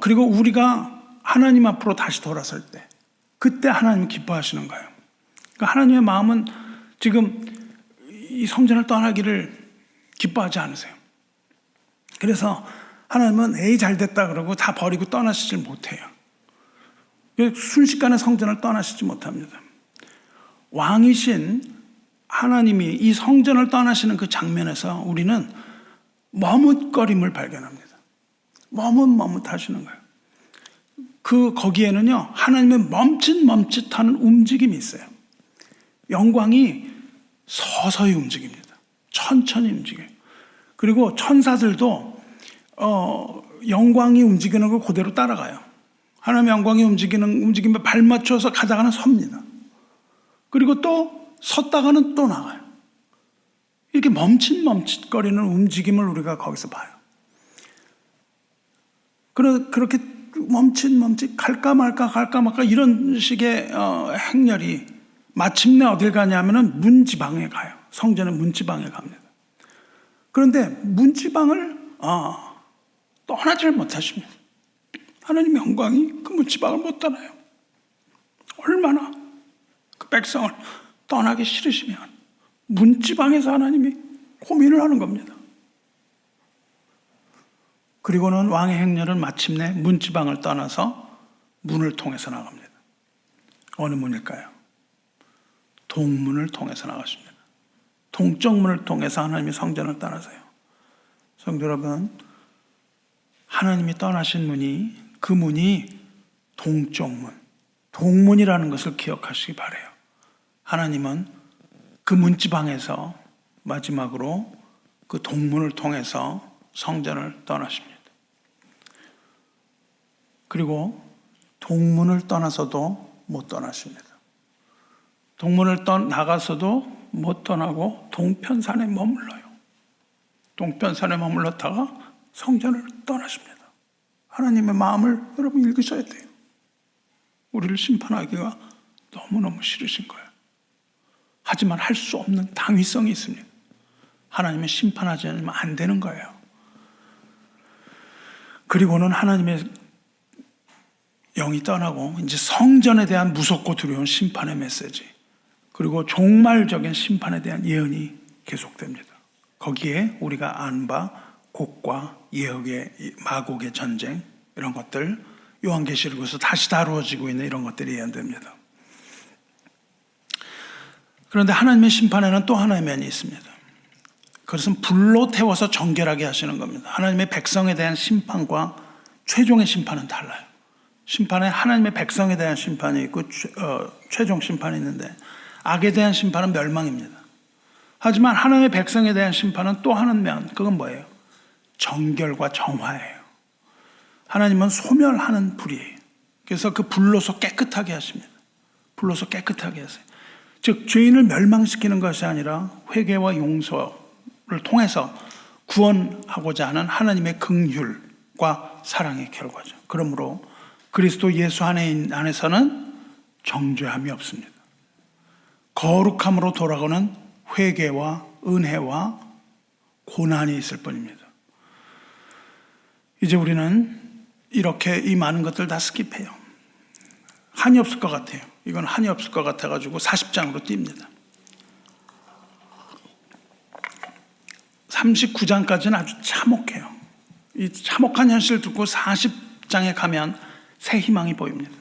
그리고 우리가 하나님 앞으로 다시 돌아설 때 그때 하나님은 기뻐하시는 거예요. 그러니까 하나님의 마음은 지금 이 성전을 떠나기를 기뻐하지 않으세요. 그래서 하나님은 에이 잘됐다 그러고 다 버리고 떠나시질 못해요. 순식간에 성전을 떠나시지 못합니다. 왕이신 하나님이 이 성전을 떠나시는 그 장면에서 우리는 머뭇거림을 발견합니다. 머뭇머뭇하시는 거예요. 거기에는요, 하나님의 멈칫멈칫하는 움직임이 있어요. 영광이 서서히 움직입니다. 천천히 움직여요. 그리고 천사들도 영광이 움직이는 걸 그대로 따라가요. 하나님의 영광이 움직임에 발맞춰서 가다가는 섭니다. 그리고 또 섰다가는 또 나가요. 이렇게 멈칫멈칫거리는 움직임을 우리가 거기서 봐요. 그렇게 멈칫멈칫 갈까 말까 이런 식의 행렬이 마침내 어딜 가냐면은 문지방에 가요. 성전의 문지방에 갑니다. 그런데 문지방을 떠나질 못하십니다. 하나님의 영광이 그 문지방을 못 떠나요. 얼마나 그 백성을 떠나기 싫으시면 문지방에서 하나님이 고민을 하는 겁니다. 그리고는 왕의 행렬은 마침내 문지방을 떠나서 문을 통해서 나갑니다. 어느 문일까요? 동문을 통해서 나가십니다. 동쪽 문을 통해서 하나님이 성전을 떠나세요. 성도 여러분, 하나님이 떠나신 문이, 그 문이 동쪽 문, 동문이라는 것을 기억하시기 바라요. 하나님은 그 문지방에서 마지막으로 그 동문을 통해서 성전을 떠나십니다. 그리고 동문을 떠나서도 못 떠나십니다. 동문을 나가서도 못 떠나고 동편산에 머물러요. 동편산에 머물렀다가 성전을 떠나십니다. 하나님의 마음을 여러분 읽으셔야 돼요. 우리를 심판하기가 너무너무 싫으신 거예요. 하지만 할 수 없는 당위성이 있습니다. 하나님의 심판하지 않으면 안 되는 거예요. 그리고는 하나님의 영이 떠나고 이제 성전에 대한 무섭고 두려운 심판의 메시지, 그리고 종말적인 심판에 대한 예언이 계속됩니다. 거기에 우리가 아는 바 곡과 예언의 마곡의 전쟁, 이런 것들, 요한계시록에서 다시 다루어지고 있는 이런 것들이 예언됩니다. 그런데 하나님의 심판에는 또 하나의 면이 있습니다. 그것은 불로 태워서 정결하게 하시는 겁니다. 하나님의 백성에 대한 심판과 최종의 심판은 달라요. 심판에 하나님의 백성에 대한 심판이 있고 최종 심판이 있는데, 악에 대한 심판은 멸망입니다. 하지만 하나님의 백성에 대한 심판은 또 하는 면, 그건 뭐예요? 정결과 정화예요. 하나님은 소멸하는 불이에요. 그래서 그 불로서 깨끗하게 하십니다. 불로서 깨끗하게 하세요. 즉 죄인을 멸망시키는 것이 아니라 회개와 용서를 통해서 구원하고자 하는 하나님의 긍휼과 사랑의 결과죠. 그러므로 그리스도 예수 안에서는 정죄함이 없습니다. 거룩함으로 돌아가는 회개와 은혜와 고난이 있을 뿐입니다. 이제 우리는 이렇게 이 많은 것들 다 스킵해요. 한이 없을 것 같아요. 이건 한이 없을 것 같아가지고 40장으로 뜁니다. 39장까지는 아주 참혹해요. 이 참혹한 현실을 듣고 40장에 가면 새 희망이 보입니다.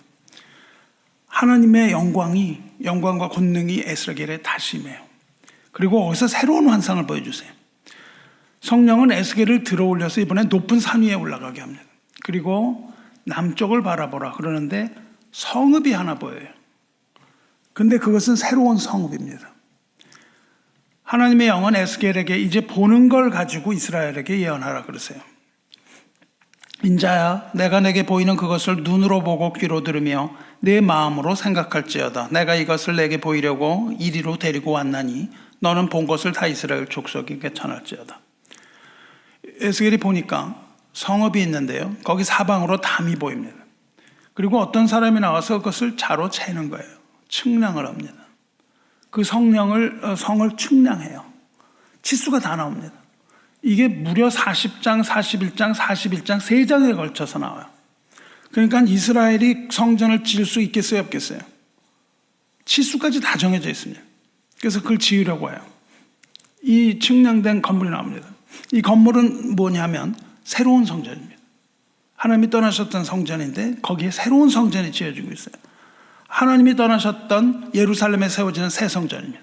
하나님의 영광과 권능이 에스겔에 다시 임해요. 그리고 거기서 새로운 환상을 보여주세요. 성령은 에스겔을 들어올려서 이번에 높은 산 위에 올라가게 합니다. 그리고 남쪽을 바라보라 그러는데 성읍이 하나 보여요. 근데 그것은 새로운 성읍입니다. 하나님의 영은 에스겔에게 이제 보는 걸 가지고 이스라엘에게 예언하라 그러세요. 인자야, 내가 내게 보이는 그것을 눈으로 보고 귀로 들으며 내 마음으로 생각할지어다. 내가 이것을 내게 보이려고 이리로 데리고 왔나니 너는 본 것을 다 이스라엘 족속에게 전할지어다. 에스겔이 보니까 성읍이 있는데요, 거기 사방으로 담이 보입니다. 그리고 어떤 사람이 나와서 그것을 자로 재는 거예요. 측량을 합니다. 그 성을 측량해요. 치수가 다 나옵니다. 이게 무려 40장, 41장, 41장 3장에 걸쳐서 나와요. 그러니까 이스라엘이 성전을 지을 수 있겠어요, 없겠어요? 치수까지 다 정해져 있습니다. 그래서 그걸 지으려고 해요. 이 측량된 건물이 나옵니다. 이 건물은 뭐냐면 새로운 성전입니다. 하나님이 떠나셨던 성전인데 거기에 새로운 성전이 지어지고 있어요. 하나님이 떠나셨던 예루살렘에 세워지는 새 성전입니다.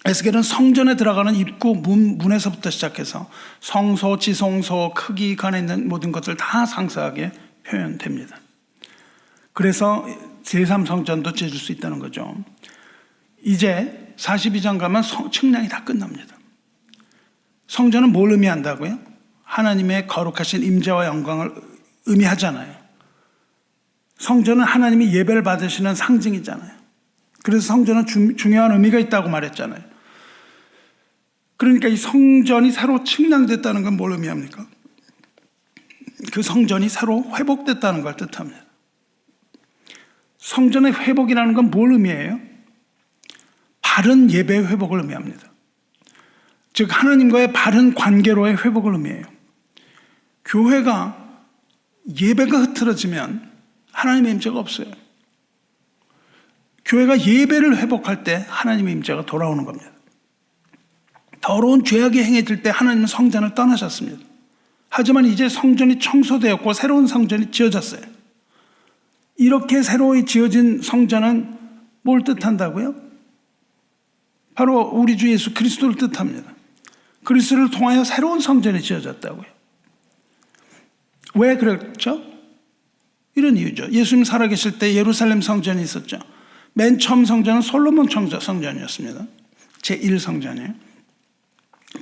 에스겔은 성전에 들어가는 입구 문에서부터 시작해서 성소, 지성소, 크기, 간에 있는 모든 것들 다 상세하게 표현됩니다. 그래서 제3성전도 지어줄 수 있다는 거죠. 이제 42장 가면 측량이 다 끝납니다. 성전은 뭘 의미한다고요? 하나님의 거룩하신 임재와 영광을 의미하잖아요. 성전은 하나님이 예배를 받으시는 상징이잖아요. 그래서 성전은 중요한 의미가 있다고 말했잖아요. 그러니까 이 성전이 새로 측량됐다는 건 뭘 의미합니까? 그 성전이 새로 회복됐다는 걸 뜻합니다. 성전의 회복이라는 건 뭘 의미해요? 바른 예배의 회복을 의미합니다. 즉 하나님과의 바른 관계로의 회복을 의미해요. 교회가 예배가 흐트러지면 하나님의 임재가 없어요. 교회가 예배를 회복할 때 하나님의 임재가 돌아오는 겁니다. 더러운 죄악이 행해질 때 하나님은 성전을 떠나셨습니다. 하지만 이제 성전이 청소되었고 새로운 성전이 지어졌어요. 이렇게 새로이 지어진 성전은 뭘 뜻한다고요? 바로 우리 주 예수 그리스도를 뜻합니다. 그리스도를 통하여 새로운 성전이 지어졌다고요. 왜 그랬죠? 이런 이유죠. 예수님 살아계실 때 예루살렘 성전이 있었죠. 맨 처음 성전은 솔로몬 성전이었습니다. 제1성전이에요.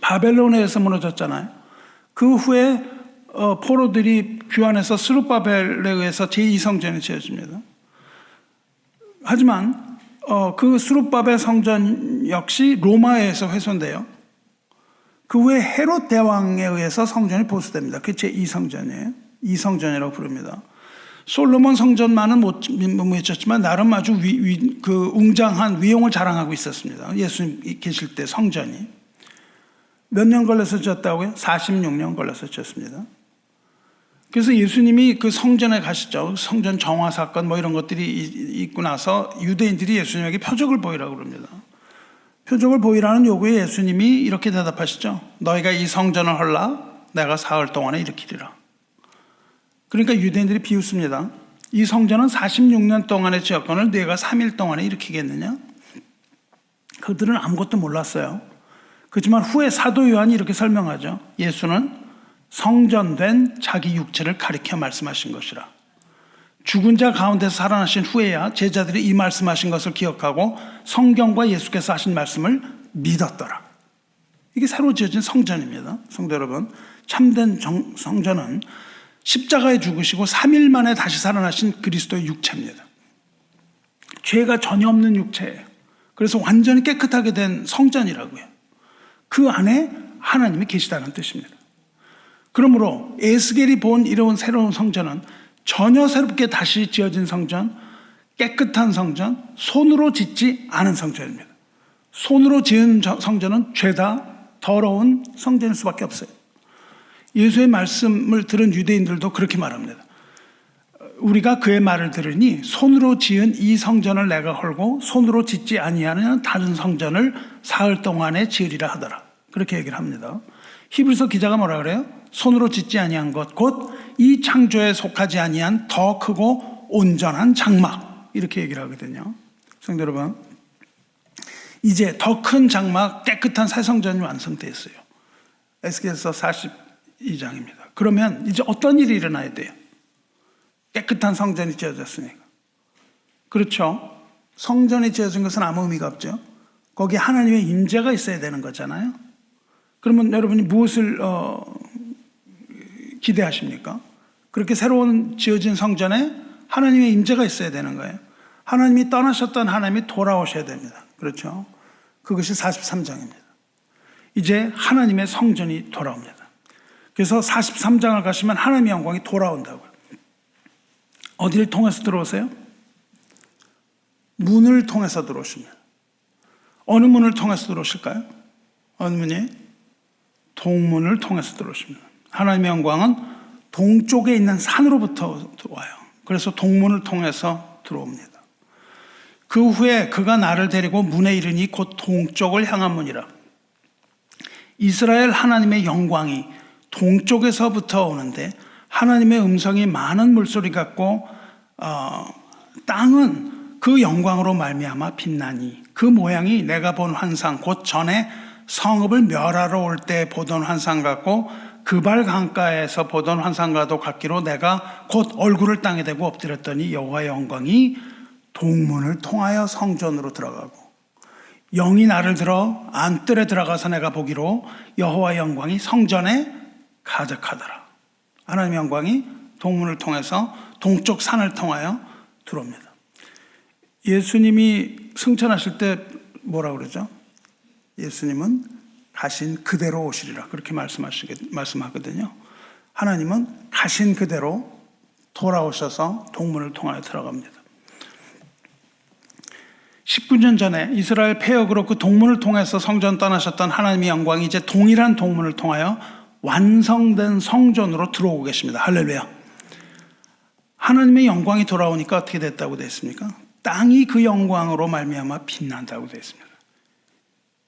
바벨론에서 무너졌잖아요. 그 후에 포로들이 귀환해서 스룹바벨에 의해서 제2성전이 지어집니다. 하지만 그 스룹바벨 성전 역시 로마에서 훼손돼요. 그 후에 헤롯 대왕에 의해서 성전이 보수됩니다. 그게 제2성전이에요. 2성전이라고 부릅니다. 솔로몬 성전만은 못 미쳤지만 나름 아주 웅장한 위용을 자랑하고 있었습니다. 예수님 계실 때 성전이. 몇 년 걸려서 지었다고요? 46년 걸려서 지었습니다. 그래서 예수님이 그 성전에 가시죠. 성전 정화 사건 뭐 이런 것들이 있고 나서 유대인들이 예수님에게 표적을 보이라고 그럽니다. 표적을 보이라는 요구에 예수님이 이렇게 대답하시죠. 너희가 이 성전을 헐라 내가 사흘 동안에 일으키리라. 그러니까 유대인들이 비웃습니다. 이 성전은 46년 동안에 지었건을 네가 3일 동안에 일으키겠느냐? 그들은 아무것도 몰랐어요. 그렇지만 후에 사도 요한이 이렇게 설명하죠. 예수는 성전된 자기 육체를 가리켜 말씀하신 것이라. 죽은 자 가운데서 살아나신 후에야 제자들이 이 말씀하신 것을 기억하고 성경과 예수께서 하신 말씀을 믿었더라. 이게 새로 지어진 성전입니다. 성도 여러분, 참된 성전은 십자가에 죽으시고 3일 만에 다시 살아나신 그리스도의 육체입니다. 죄가 전혀 없는 육체예요. 그래서 완전히 깨끗하게 된 성전이라고요. 그 안에 하나님이 계시다는 뜻입니다. 그러므로 에스겔이 본 이런 새로운 성전은 전혀 새롭게 다시 지어진 성전, 깨끗한 성전, 손으로 짓지 않은 성전입니다. 손으로 지은 성전은 죄다 더러운 성전일 수밖에 없어요. 예수의 말씀을 들은 유대인들도 그렇게 말합니다. 우리가 그의 말을 들으니 손으로 지은 이 성전을 내가 헐고 손으로 짓지 아니하는 다른 성전을 사흘 동안에 지으리라 하더라. 그렇게 얘기를 합니다. 히브리서 기자가 뭐라 그래요? 손으로 짓지 아니한 것 곧 이 창조에 속하지 아니한 더 크고 온전한 장막, 이렇게 얘기를 하거든요. 성도 여러분, 이제 더 큰 장막, 깨끗한 새 성전이 완성되었어요. 에스겔서 42장입니다. 그러면 이제 어떤 일이 일어나야 돼요? 깨끗한 성전이 지어졌으니까. 그렇죠? 성전이 지어진 것은 아무 의미가 없죠. 거기에 하나님의 임재가 있어야 되는 거잖아요. 그러면 여러분이 무엇을 기대하십니까? 그렇게 새로운 지어진 성전에 하나님의 임재가 있어야 되는 거예요. 하나님이 떠나셨던 하나님이 돌아오셔야 됩니다. 그렇죠? 그것이 43장입니다. 이제 하나님의 성전이 돌아옵니다. 그래서 43장을 가시면 하나님의 영광이 돌아온다고요. 어디를 통해서 들어오세요? 문을 통해서 들어오십니다. 어느 문을 통해서 들어오실까요? 어느 문이? 동문을 통해서 들어오십니다. 하나님의 영광은 동쪽에 있는 산으로부터 들어와요. 그래서 동문을 통해서 들어옵니다. 그 후에 그가 나를 데리고 문에 이르니 곧 동쪽을 향한 문이라. 이스라엘 하나님의 영광이 동쪽에서부터 오는데 하나님의 음성이 많은 물소리 같고 땅은 그 영광으로 말미암아 빛나니 그 모양이 내가 본 환상 곧 전에 성읍을 멸하러 올 때 보던 환상 같고 그발 강가에서 보던 환상과도 같기로 내가 곧 얼굴을 땅에 대고 엎드렸더니 여호와의 영광이 동문을 통하여 성전으로 들어가고 영이 나를 들어 안뜰에 들어가서 내가 보기로 여호와의 영광이 성전에 가득하더라. 하나님의 영광이 동문을 통해서 동쪽 산을 통하여 들어옵니다. 예수님이 승천하실 때 뭐라 그러죠? 예수님은 가신 그대로 오시리라 그렇게 말씀하거든요. 하나님은 가신 그대로 돌아오셔서 동문을 통하여 들어갑니다. 19년 전에 이스라엘 폐역으로 그 동문을 통해서 성전 떠나셨던 하나님의 영광이 이제 동일한 동문을 통하여 완성된 성전으로 들어오고 계십니다. 할렐루야. 하나님의 영광이 돌아오니까 어떻게 됐다고 되어 있습니까? 땅이 그 영광으로 말미암아 빛난다고 되어 있습니다.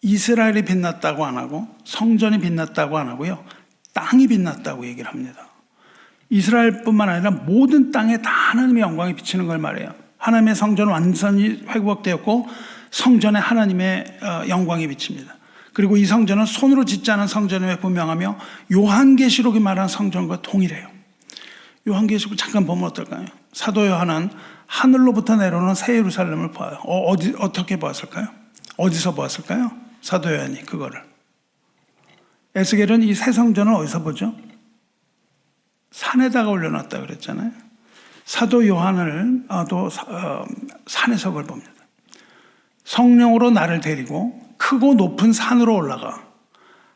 이스라엘이 빛났다고 안 하고 성전이 빛났다고 안 하고요. 땅이 빛났다고 얘기를 합니다. 이스라엘뿐만 아니라 모든 땅에 다 하나님의 영광이 비치는 걸 말해요. 하나님의 성전은 완전히 회복되었고 성전에 하나님의 영광이 비칩니다. 그리고 이 성전은 손으로 짓지 않은 성전임에 분명하며 요한계시록이 말하는 성전과 동일해요. 요한계시록 잠깐 보면 어떨까요? 사도 요한은 하늘로부터 내려오는 새 예루살렘을 봐요. 어떻게 보았을까요? 어디서 보았을까요? 사도 요한이 그거를. 에스겔은 이 새 성전을 어디서 보죠? 산에다가 올려놨다 그랬잖아요. 사도 요한을 산에서 그걸 봅니다. 성령으로 나를 데리고 크고 높은 산으로 올라가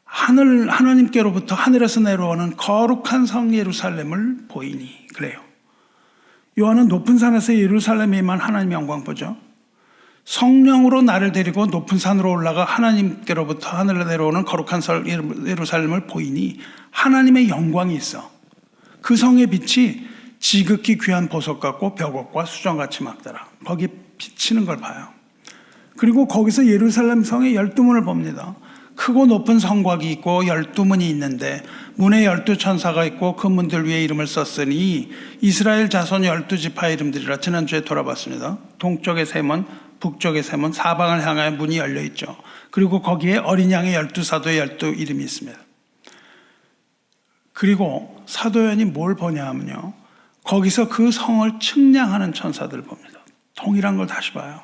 하나님께로부터 하늘에서 내려오는 거룩한 성 예루살렘을 보이니 그래요. 요한은 높은 산에서 예루살렘에만 하나님의 영광 보죠. 성령으로 나를 데리고 높은 산으로 올라가 하나님께로부터 하늘에 내려오는 거룩한 성 예루살렘을 보이니 하나님의 영광이 있어. 그 성의 빛이 지극히 귀한 보석 같고 벽옥과 수정같이 막더라. 거기 비치는 걸 봐요. 그리고 거기서 예루살렘 성의 12문을 봅니다. 크고 높은 성곽이 있고 12문이 있는데 문에 12천사가 있고 그 문들 위에 이름을 썼으니 이스라엘 자손 12지파 이름들이라. 지난주에 돌아봤습니다. 동쪽의 세 문, 북쪽의 세 문, 사방을 향하여 문이 열려 있죠. 그리고 거기에 어린 양의 12사도의 12 이름이 있습니다. 그리고 사도 요한이 뭘 보냐 하면요, 거기서 그 성을 측량하는 천사들을 봅니다. 동일한 걸 다시 봐요.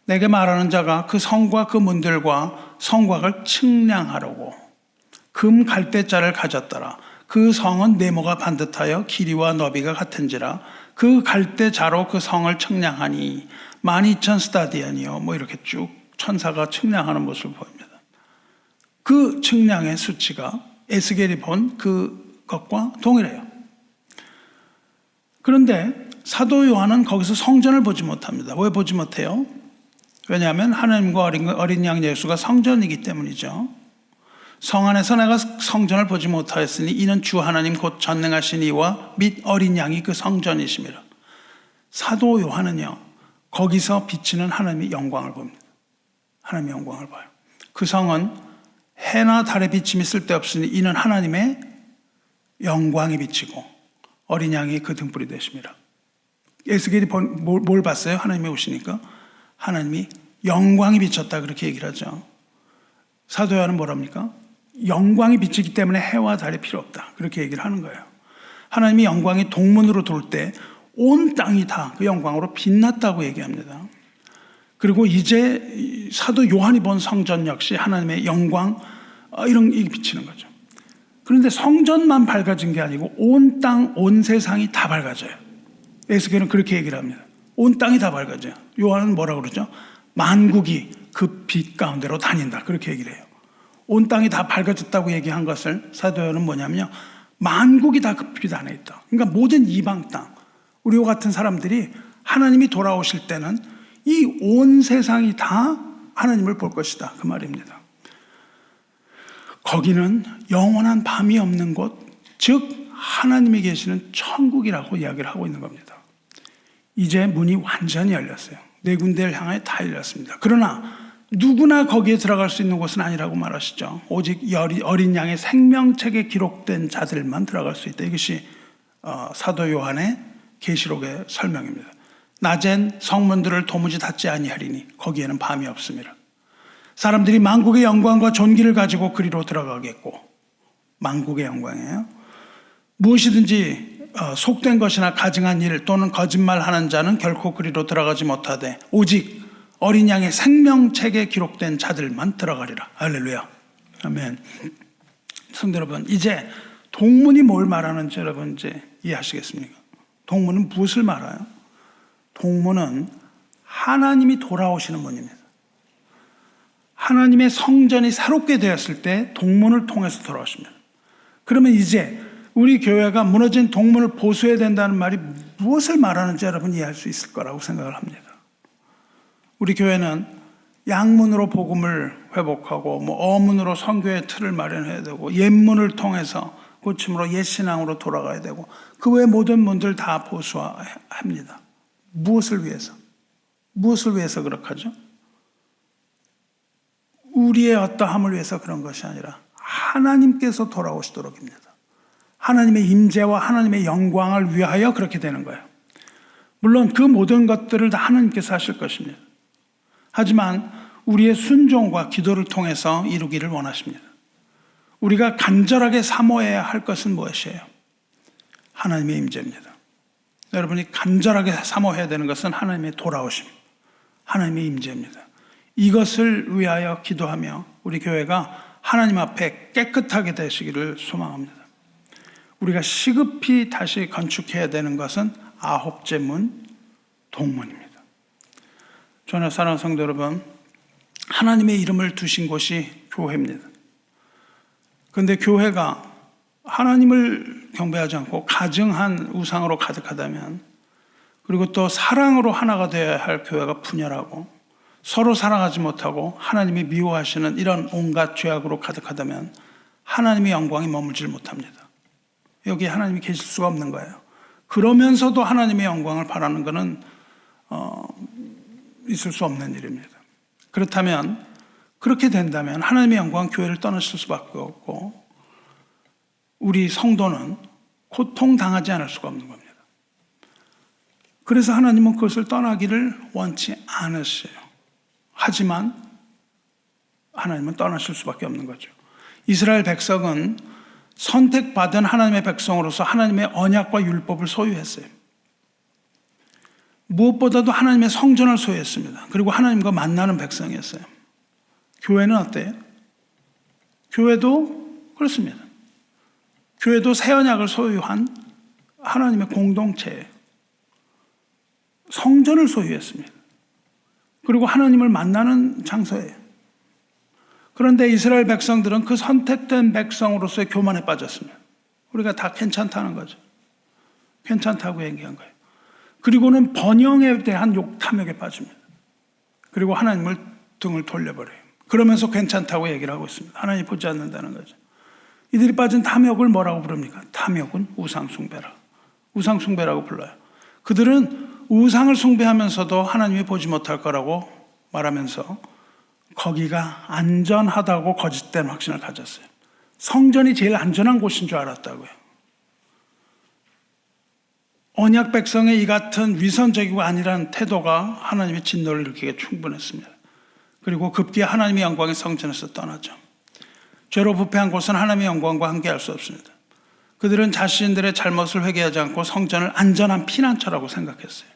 내게 말하는 자가 그 성과 그 문들과 성곽을 측량하려고 금 갈대자를 가졌더라. 그 성은 네모가 반듯하여 길이와 너비가 같은지라. 그 갈대자로 그 성을 측량하니 12,000 스타디안이요. 이렇게 쭉 천사가 측량하는 모습을 보입니다. 그 측량의 수치가 에스겔이 본 그것과 동일해요. 그런데 사도 요한은 거기서 성전을 보지 못합니다. 왜 보지 못해요? 왜냐하면 하나님과 어린 양 예수가 성전이기 때문이죠. 성 안에서 내가 성전을 보지 못하였으니 이는 주 하나님 곧 전능하신 이와 및 어린 양이 그 성전이심이라. 사도 요한은요, 거기서 비치는 하나님의 영광을 봅니다. 하나님의 영광을 봐요. 그 성은 해나 달의 비침이 쓸데없으니 이는 하나님의 영광이 비치고 어린 양이 그 등불이 되심이라. 에스겔이 뭘 봤어요? 하나님이 오시니까 하나님이 영광이 비쳤다 그렇게 얘기를 하죠. 사도 요한은 뭐랍니까? 영광이 비치기 때문에 해와 달이 필요 없다 그렇게 얘기를 하는 거예요. 하나님이 영광이 동문으로 돌 때 온 땅이 다 그 영광으로 빛났다고 얘기합니다. 그리고 이제 사도 요한이 본 성전 역시 하나님의 영광 이런 게 비치는 거죠. 그런데 성전만 밝아진 게 아니고 온 땅, 온 세상이 다 밝아져요. 에스겔은 그렇게 얘기를 합니다. 온 땅이 다 밝아져요. 요한은 뭐라 그러죠? 만국이 그 빛 가운데로 다닌다 그렇게 얘기를 해요. 온 땅이 다 밝아졌다고 얘기한 것을 사도 요한은 뭐냐면요, 만국이 다 그 빛 안에 있다. 그러니까 모든 이방 땅, 우리와 같은 사람들이 하나님이 돌아오실 때는 이 온 세상이 다 하나님을 볼 것이다 그 말입니다. 거기는 영원한 밤이 없는 곳, 즉 하나님이 계시는 천국이라고 이야기를 하고 있는 겁니다. 이제 문이 완전히 열렸어요. 네 군데를 향해 다 열렸습니다. 그러나 누구나 거기에 들어갈 수 있는 곳은 아니라고 말하시죠. 오직 어린 양의 생명책에 기록된 자들만 들어갈 수 있다. 이것이 사도 요한의 계시록의 설명입니다. 낮엔 성문들을 도무지 닫지 아니하리니 거기에는 밤이 없음이라. 사람들이 만국의 영광과 존귀를 가지고 그리로 들어가겠고 만국의 영광이에요. 무엇이든지 속된 것이나 가증한 일 또는 거짓말하는 자는 결코 그리로 들어가지 못하되 오직 어린 양의 생명책에 기록된 자들만 들어가리라. 할렐루야. 아멘. 성도 여러분, 이제 동문이 뭘 말하는지 여러분 이제 이해하시겠습니까? 동문은 무엇을 말해요? 동문은 하나님이 돌아오시는 분입니다. 하나님의 성전이 새롭게 되었을 때 동문을 통해서 돌아오십니다. 그러면 이제 우리 교회가 무너진 동문을 보수해야 된다는 말이 무엇을 말하는지 여러분 이해할 수 있을 거라고 생각을 합니다. 우리 교회는 양문으로 복음을 회복하고 어문으로 선교의 틀을 마련해야 되고 옛문을 통해서 고침으로 옛신앙으로 돌아가야 되고 그 외 모든 문들 다 보수합니다. 무엇을 위해서? 무엇을 위해서 그렇게 하죠? 우리의 어떠함을 위해서 그런 것이 아니라 하나님께서 돌아오시도록입니다. 하나님의 임재와 하나님의 영광을 위하여 그렇게 되는 거예요. 물론 그 모든 것들을 다 하나님께서 하실 것입니다. 하지만 우리의 순종과 기도를 통해서 이루기를 원하십니다. 우리가 간절하게 사모해야 할 것은 무엇이에요? 하나님의 임재입니다. 여러분이 간절하게 사모해야 되는 것은 하나님의 돌아오심, 하나님의 임재입니다. 이것을 위하여 기도하며 우리 교회가 하나님 앞에 깨끗하게 되시기를 소망합니다. 우리가 시급히 다시 건축해야 되는 것은 아홉째 문, 동문입니다. 저는 사랑하는 성도 여러분, 하나님의 이름을 두신 곳이 교회입니다. 그런데 교회가 하나님을 경배하지 않고 가증한 우상으로 가득하다면, 그리고 또 사랑으로 하나가 되어야 할 교회가 분열하고 서로 사랑하지 못하고 하나님이 미워하시는 이런 온갖 죄악으로 가득하다면 하나님의 영광이 머물질 못합니다. 여기에 하나님이 계실 수가 없는 거예요. 그러면서도 하나님의 영광을 바라는 것은 있을 수 없는 일입니다. 그렇다면, 그렇게 된다면 하나님의 영광은 교회를 떠나실 수밖에 없고 우리 성도는 고통당하지 않을 수가 없는 겁니다. 그래서 하나님은 그것을 떠나기를 원치 않으세요. 하지만 하나님은 떠나실 수밖에 없는 거죠. 이스라엘 백성은 선택받은 하나님의 백성으로서 하나님의 언약과 율법을 소유했어요. 무엇보다도 하나님의 성전을 소유했습니다. 그리고 하나님과 만나는 백성이었어요. 교회는 어때요? 교회도 그렇습니다. 교회도 새 언약을 소유한 하나님의 공동체예요. 성전을 소유했습니다. 그리고 하나님을 만나는 장소예요. 그런데 이스라엘 백성들은 그 선택된 백성으로서의 교만에 빠졌습니다. 우리가 다 괜찮다는 거죠. 괜찮다고 얘기한 거예요. 그리고는 번영에 대한 탐욕에 빠집니다. 그리고 하나님을 등을 돌려버려요. 그러면서 괜찮다고 얘기를 하고 있습니다. 하나님 보지 않는다는 거죠. 이들이 빠진 탐욕을 뭐라고 부릅니까? 탐욕은 우상숭배라. 우상숭배라고 불러요. 그들은 우상을 숭배하면서도 하나님이 보지 못할 거라고 말하면서 거기가 안전하다고 거짓된 확신을 가졌어요. 성전이 제일 안전한 곳인 줄 알았다고요. 언약 백성의 이 같은 위선적이고 아니라는 태도가 하나님의 진노를 일으키기에 충분했습니다. 그리고 급기야 하나님의 영광의 성전에서 떠나죠. 죄로 부패한 곳은 하나님의 영광과 함께할 수 없습니다. 그들은 자신들의 잘못을 회개하지 않고 성전을 안전한 피난처라고 생각했어요.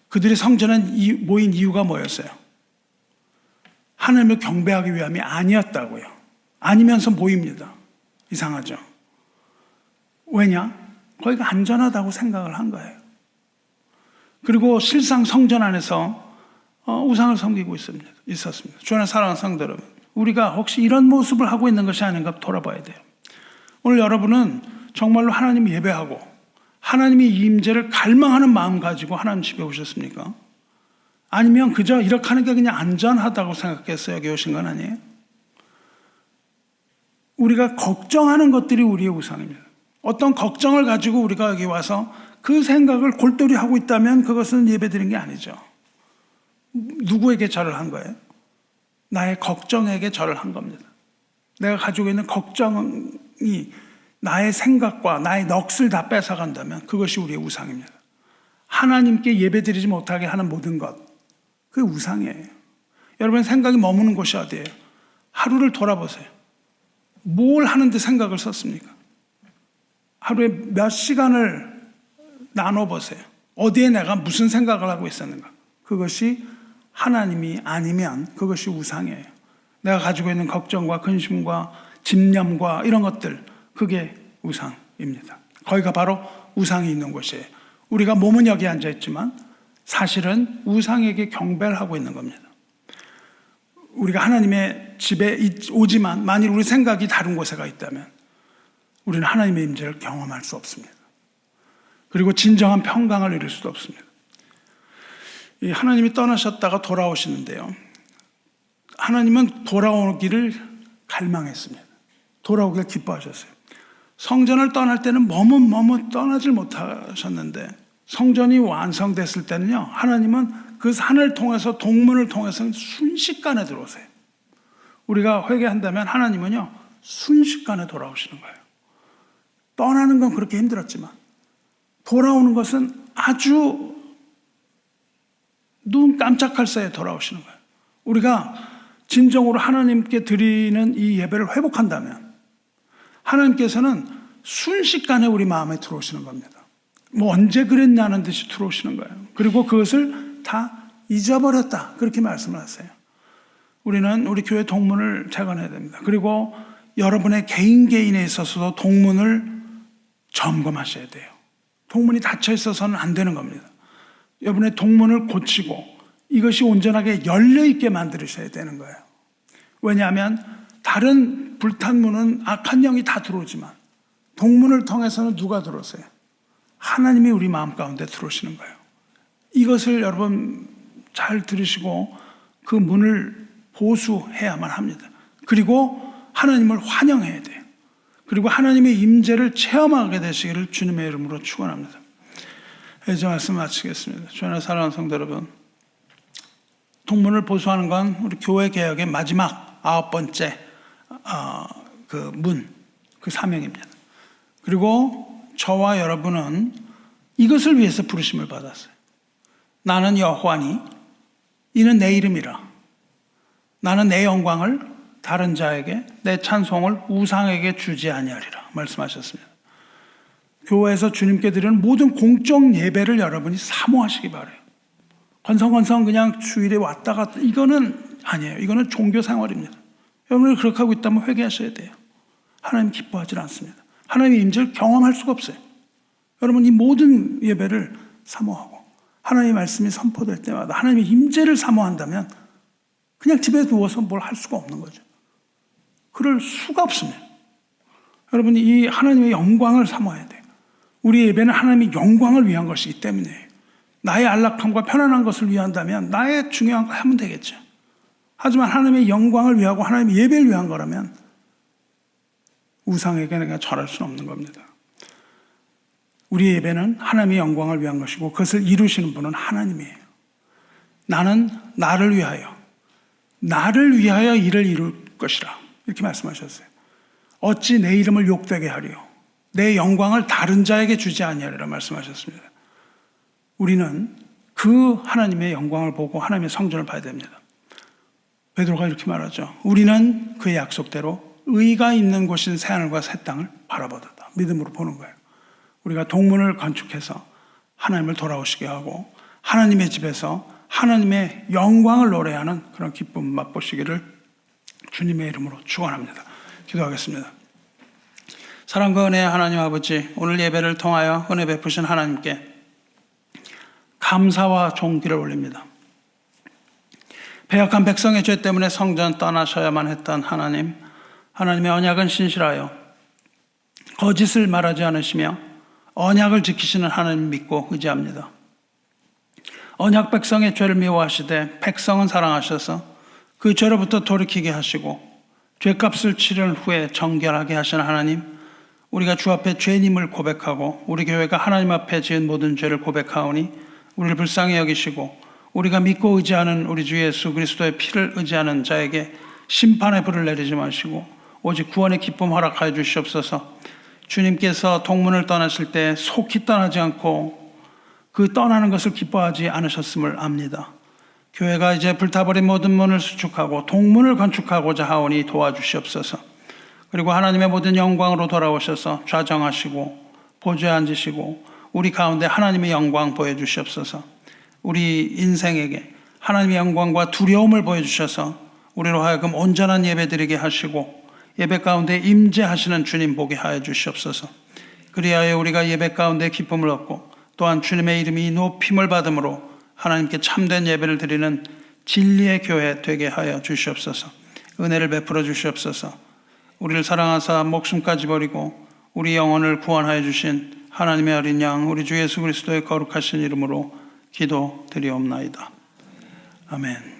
그들이 성전에 모인 이유가 뭐였어요? 하나님을 경배하기 위함이 아니었다고요. 아니면서 모입니다. 이상하죠? 왜냐? 거기가 안전하다고 생각을 한 거예요. 그리고 실상 성전 안에서 우상을 섬기고 있었습니다. 주안의 사랑하는 성도 여러분, 우리가 혹시 이런 모습을 하고 있는 것이 아닌가 돌아봐야 돼요. 오늘 여러분은 정말로 하나님 예배하고 하나님의 임재를 갈망하는 마음 가지고 하나님 집에 오셨습니까? 아니면 그저 이렇게 하는 게 그냥 안전하다고 생각해서 여기 오신 건 아니에요? 우리가 걱정하는 것들이 우리의 우상입니다. 어떤 걱정을 가지고 우리가 여기 와서 그 생각을 골똘히 하고 있다면 그것은 예배드린 게 아니죠. 누구에게 절을 한 거예요? 나의 걱정에게 절을 한 겁니다. 내가 가지고 있는 걱정이 나의 생각과 나의 넋을 다 뺏어간다면 그것이 우리의 우상입니다. 하나님께 예배드리지 못하게 하는 모든 것, 그게 우상이에요. 여러분 생각이 머무는 곳이 어디예요? 하루를 돌아보세요. 뭘 하는데 생각을 썼습니까? 하루에 몇 시간을 나눠보세요. 어디에 내가 무슨 생각을 하고 있었는가? 그것이 하나님이 아니면 그것이 우상이에요. 내가 가지고 있는 걱정과 근심과 집념과 이런 것들, 그게 우상입니다. 거기가 바로 우상이 있는 곳이에요. 우리가 몸은 여기 앉아 있지만 사실은 우상에게 경배를 하고 있는 겁니다. 우리가 하나님의 집에 오지만 만일 우리 생각이 다른 곳에 가 있다면 우리는 하나님의 임재를 경험할 수 없습니다. 그리고 진정한 평강을 이룰 수도 없습니다. 이 하나님이 떠나셨다가 돌아오시는데요. 하나님은 돌아오기를 갈망했습니다. 돌아오기를 기뻐하셨어요. 성전을 떠날 때는 머뭇 떠나질 못하셨는데 성전이 완성됐을 때는요, 하나님은 그 산을 통해서 동문을 통해서 순식간에 들어오세요. 우리가 회개한다면 하나님은요, 순식간에 돌아오시는 거예요. 떠나는 건 그렇게 힘들었지만 돌아오는 것은 아주 눈 깜짝할 새에 돌아오시는 거예요. 우리가 진정으로 하나님께 드리는 이 예배를 회복한다면 하나님께서는 순식간에 우리 마음에 들어오시는 겁니다. 뭐 언제 그랬냐는 듯이 들어오시는 거예요. 그리고 그것을 다 잊어버렸다, 그렇게 말씀을 하세요. 우리는 우리 교회 동문을 재건해야 됩니다. 그리고 여러분의 개인에 있어서도 동문을 점검하셔야 돼요. 동문이 닫혀 있어서는 안 되는 겁니다. 여러분의 동문을 고치고 이것이 온전하게 열려있게 만드셔야 되는 거예요. 왜냐하면 다른 불탄 문은 악한 영이 다 들어오지만 동문을 통해서는 누가 들어오세요? 하나님이 우리 마음 가운데 들어오시는 거예요. 이것을 여러분 잘 들으시고 그 문을 보수해야만 합니다. 그리고 하나님을 환영해야 돼요. 그리고 하나님의 임재를 체험하게 되시기를 주님의 이름으로 축원합니다. 이제 말씀 마치겠습니다. 주 안에 사랑하는 성도 여러분, 동문을 보수하는 건 우리 교회 개혁의 마지막 9번째 그 문, 그 사명입니다. 그리고 저와 여러분은 이것을 위해서 부르심을 받았어요. 나는 여호와니 이는 내 이름이라. 나는 내 영광을 다른 자에게, 내 찬송을 우상에게 주지 아니하리라 말씀하셨습니다. 교회에서 주님께 드리는 모든 공적 예배를 여러분이 사모하시기 바라요. 건성건성 그냥 주일에 왔다 갔다, 이거는 아니에요. 이거는 종교 생활입니다. 여러분이 그렇게 하고 있다면 회개하셔야 돼요. 하나님 기뻐하지 않습니다. 하나님의 임재를 경험할 수가 없어요. 여러분 이 모든 예배를 사모하고 하나님의 말씀이 선포될 때마다 하나님의 임재를 사모한다면 그냥 집에 누워서 뭘 할 수가 없는 거죠. 그럴 수가 없습니다. 여러분이 이 하나님의 영광을 사모해야 돼요. 우리 예배는 하나님의 영광을 위한 것이기 때문에 나의 안락함과 편안한 것을 위한다면 나의 중요한 거 하면 되겠죠. 하지만 하나님의 영광을 위하고 하나님의 예배를 위한 거라면 우상에게 내가 절할 수는 없는 겁니다. 우리의 예배는 하나님의 영광을 위한 것이고 그것을 이루시는 분은 하나님이에요. 나는 나를 위하여 일을 이룰 것이라 이렇게 말씀하셨어요. 어찌 내 이름을 욕되게 하리요 내 영광을 다른 자에게 주지 아니하리라 말씀하셨습니다. 우리는 그 하나님의 영광을 보고 하나님의 성전을 봐야 됩니다. 베드로가 이렇게 말하죠. 우리는 그의 약속대로 의가 있는 곳인 새하늘과 새 땅을 바라보다. 믿음으로 보는 거예요. 우리가 동문을 건축해서 하나님을 돌아오시게 하고 하나님의 집에서 하나님의 영광을 노래하는 그런 기쁨 맛보시기를 주님의 이름으로 축원합니다. 기도하겠습니다. 사랑과 은혜의 하나님 아버지, 오늘 예배를 통하여 은혜 베푸신 하나님께 감사와 존귀를 올립니다. 배역한 백성의 죄 때문에 성전 떠나셔야만 했던 하나님, 하나님의 언약은 신실하여 거짓을 말하지 않으시며 언약을 지키시는 하나님 믿고 의지합니다. 언약 백성의 죄를 미워하시되 백성은 사랑하셔서 그 죄로부터 돌이키게 하시고 죄값을 치른 후에 정결하게 하시는 하나님, 우리가 주 앞에 죄님을 고백하고 우리 교회가 하나님 앞에 지은 모든 죄를 고백하오니 우리를 불쌍히 여기시고 우리가 믿고 의지하는 우리 주 예수 그리스도의 피를 의지하는 자에게 심판의 불을 내리지 마시고 오직 구원의 기쁨 허락하여 주시옵소서. 주님께서 동문을 떠나실 때 속히 떠나지 않고 그 떠나는 것을 기뻐하지 않으셨음을 압니다. 교회가 이제 불타버린 모든 문을 수축하고 동문을 건축하고자 하오니 도와주시옵소서. 그리고 하나님의 모든 영광으로 돌아오셔서 좌정하시고 보좌에 앉으시고 우리 가운데 하나님의 영광 보여주시옵소서. 우리 인생에게 하나님의 영광과 두려움을 보여주셔서 우리로 하여금 온전한 예배드리게 하시고 예배 가운데 임재하시는 주님 보게 하여 주시옵소서. 그리하여 우리가 예배 가운데 기쁨을 얻고 또한 주님의 이름이 높임을 받음으로 하나님께 참된 예배를 드리는 진리의 교회 되게 하여 주시옵소서. 은혜를 베풀어 주시옵소서. 우리를 사랑하사 목숨까지 버리고 우리 영혼을 구원하여 주신 하나님의 어린 양 우리 주 예수 그리스도의 거룩하신 이름으로 기도드리옵나이다. 아멘.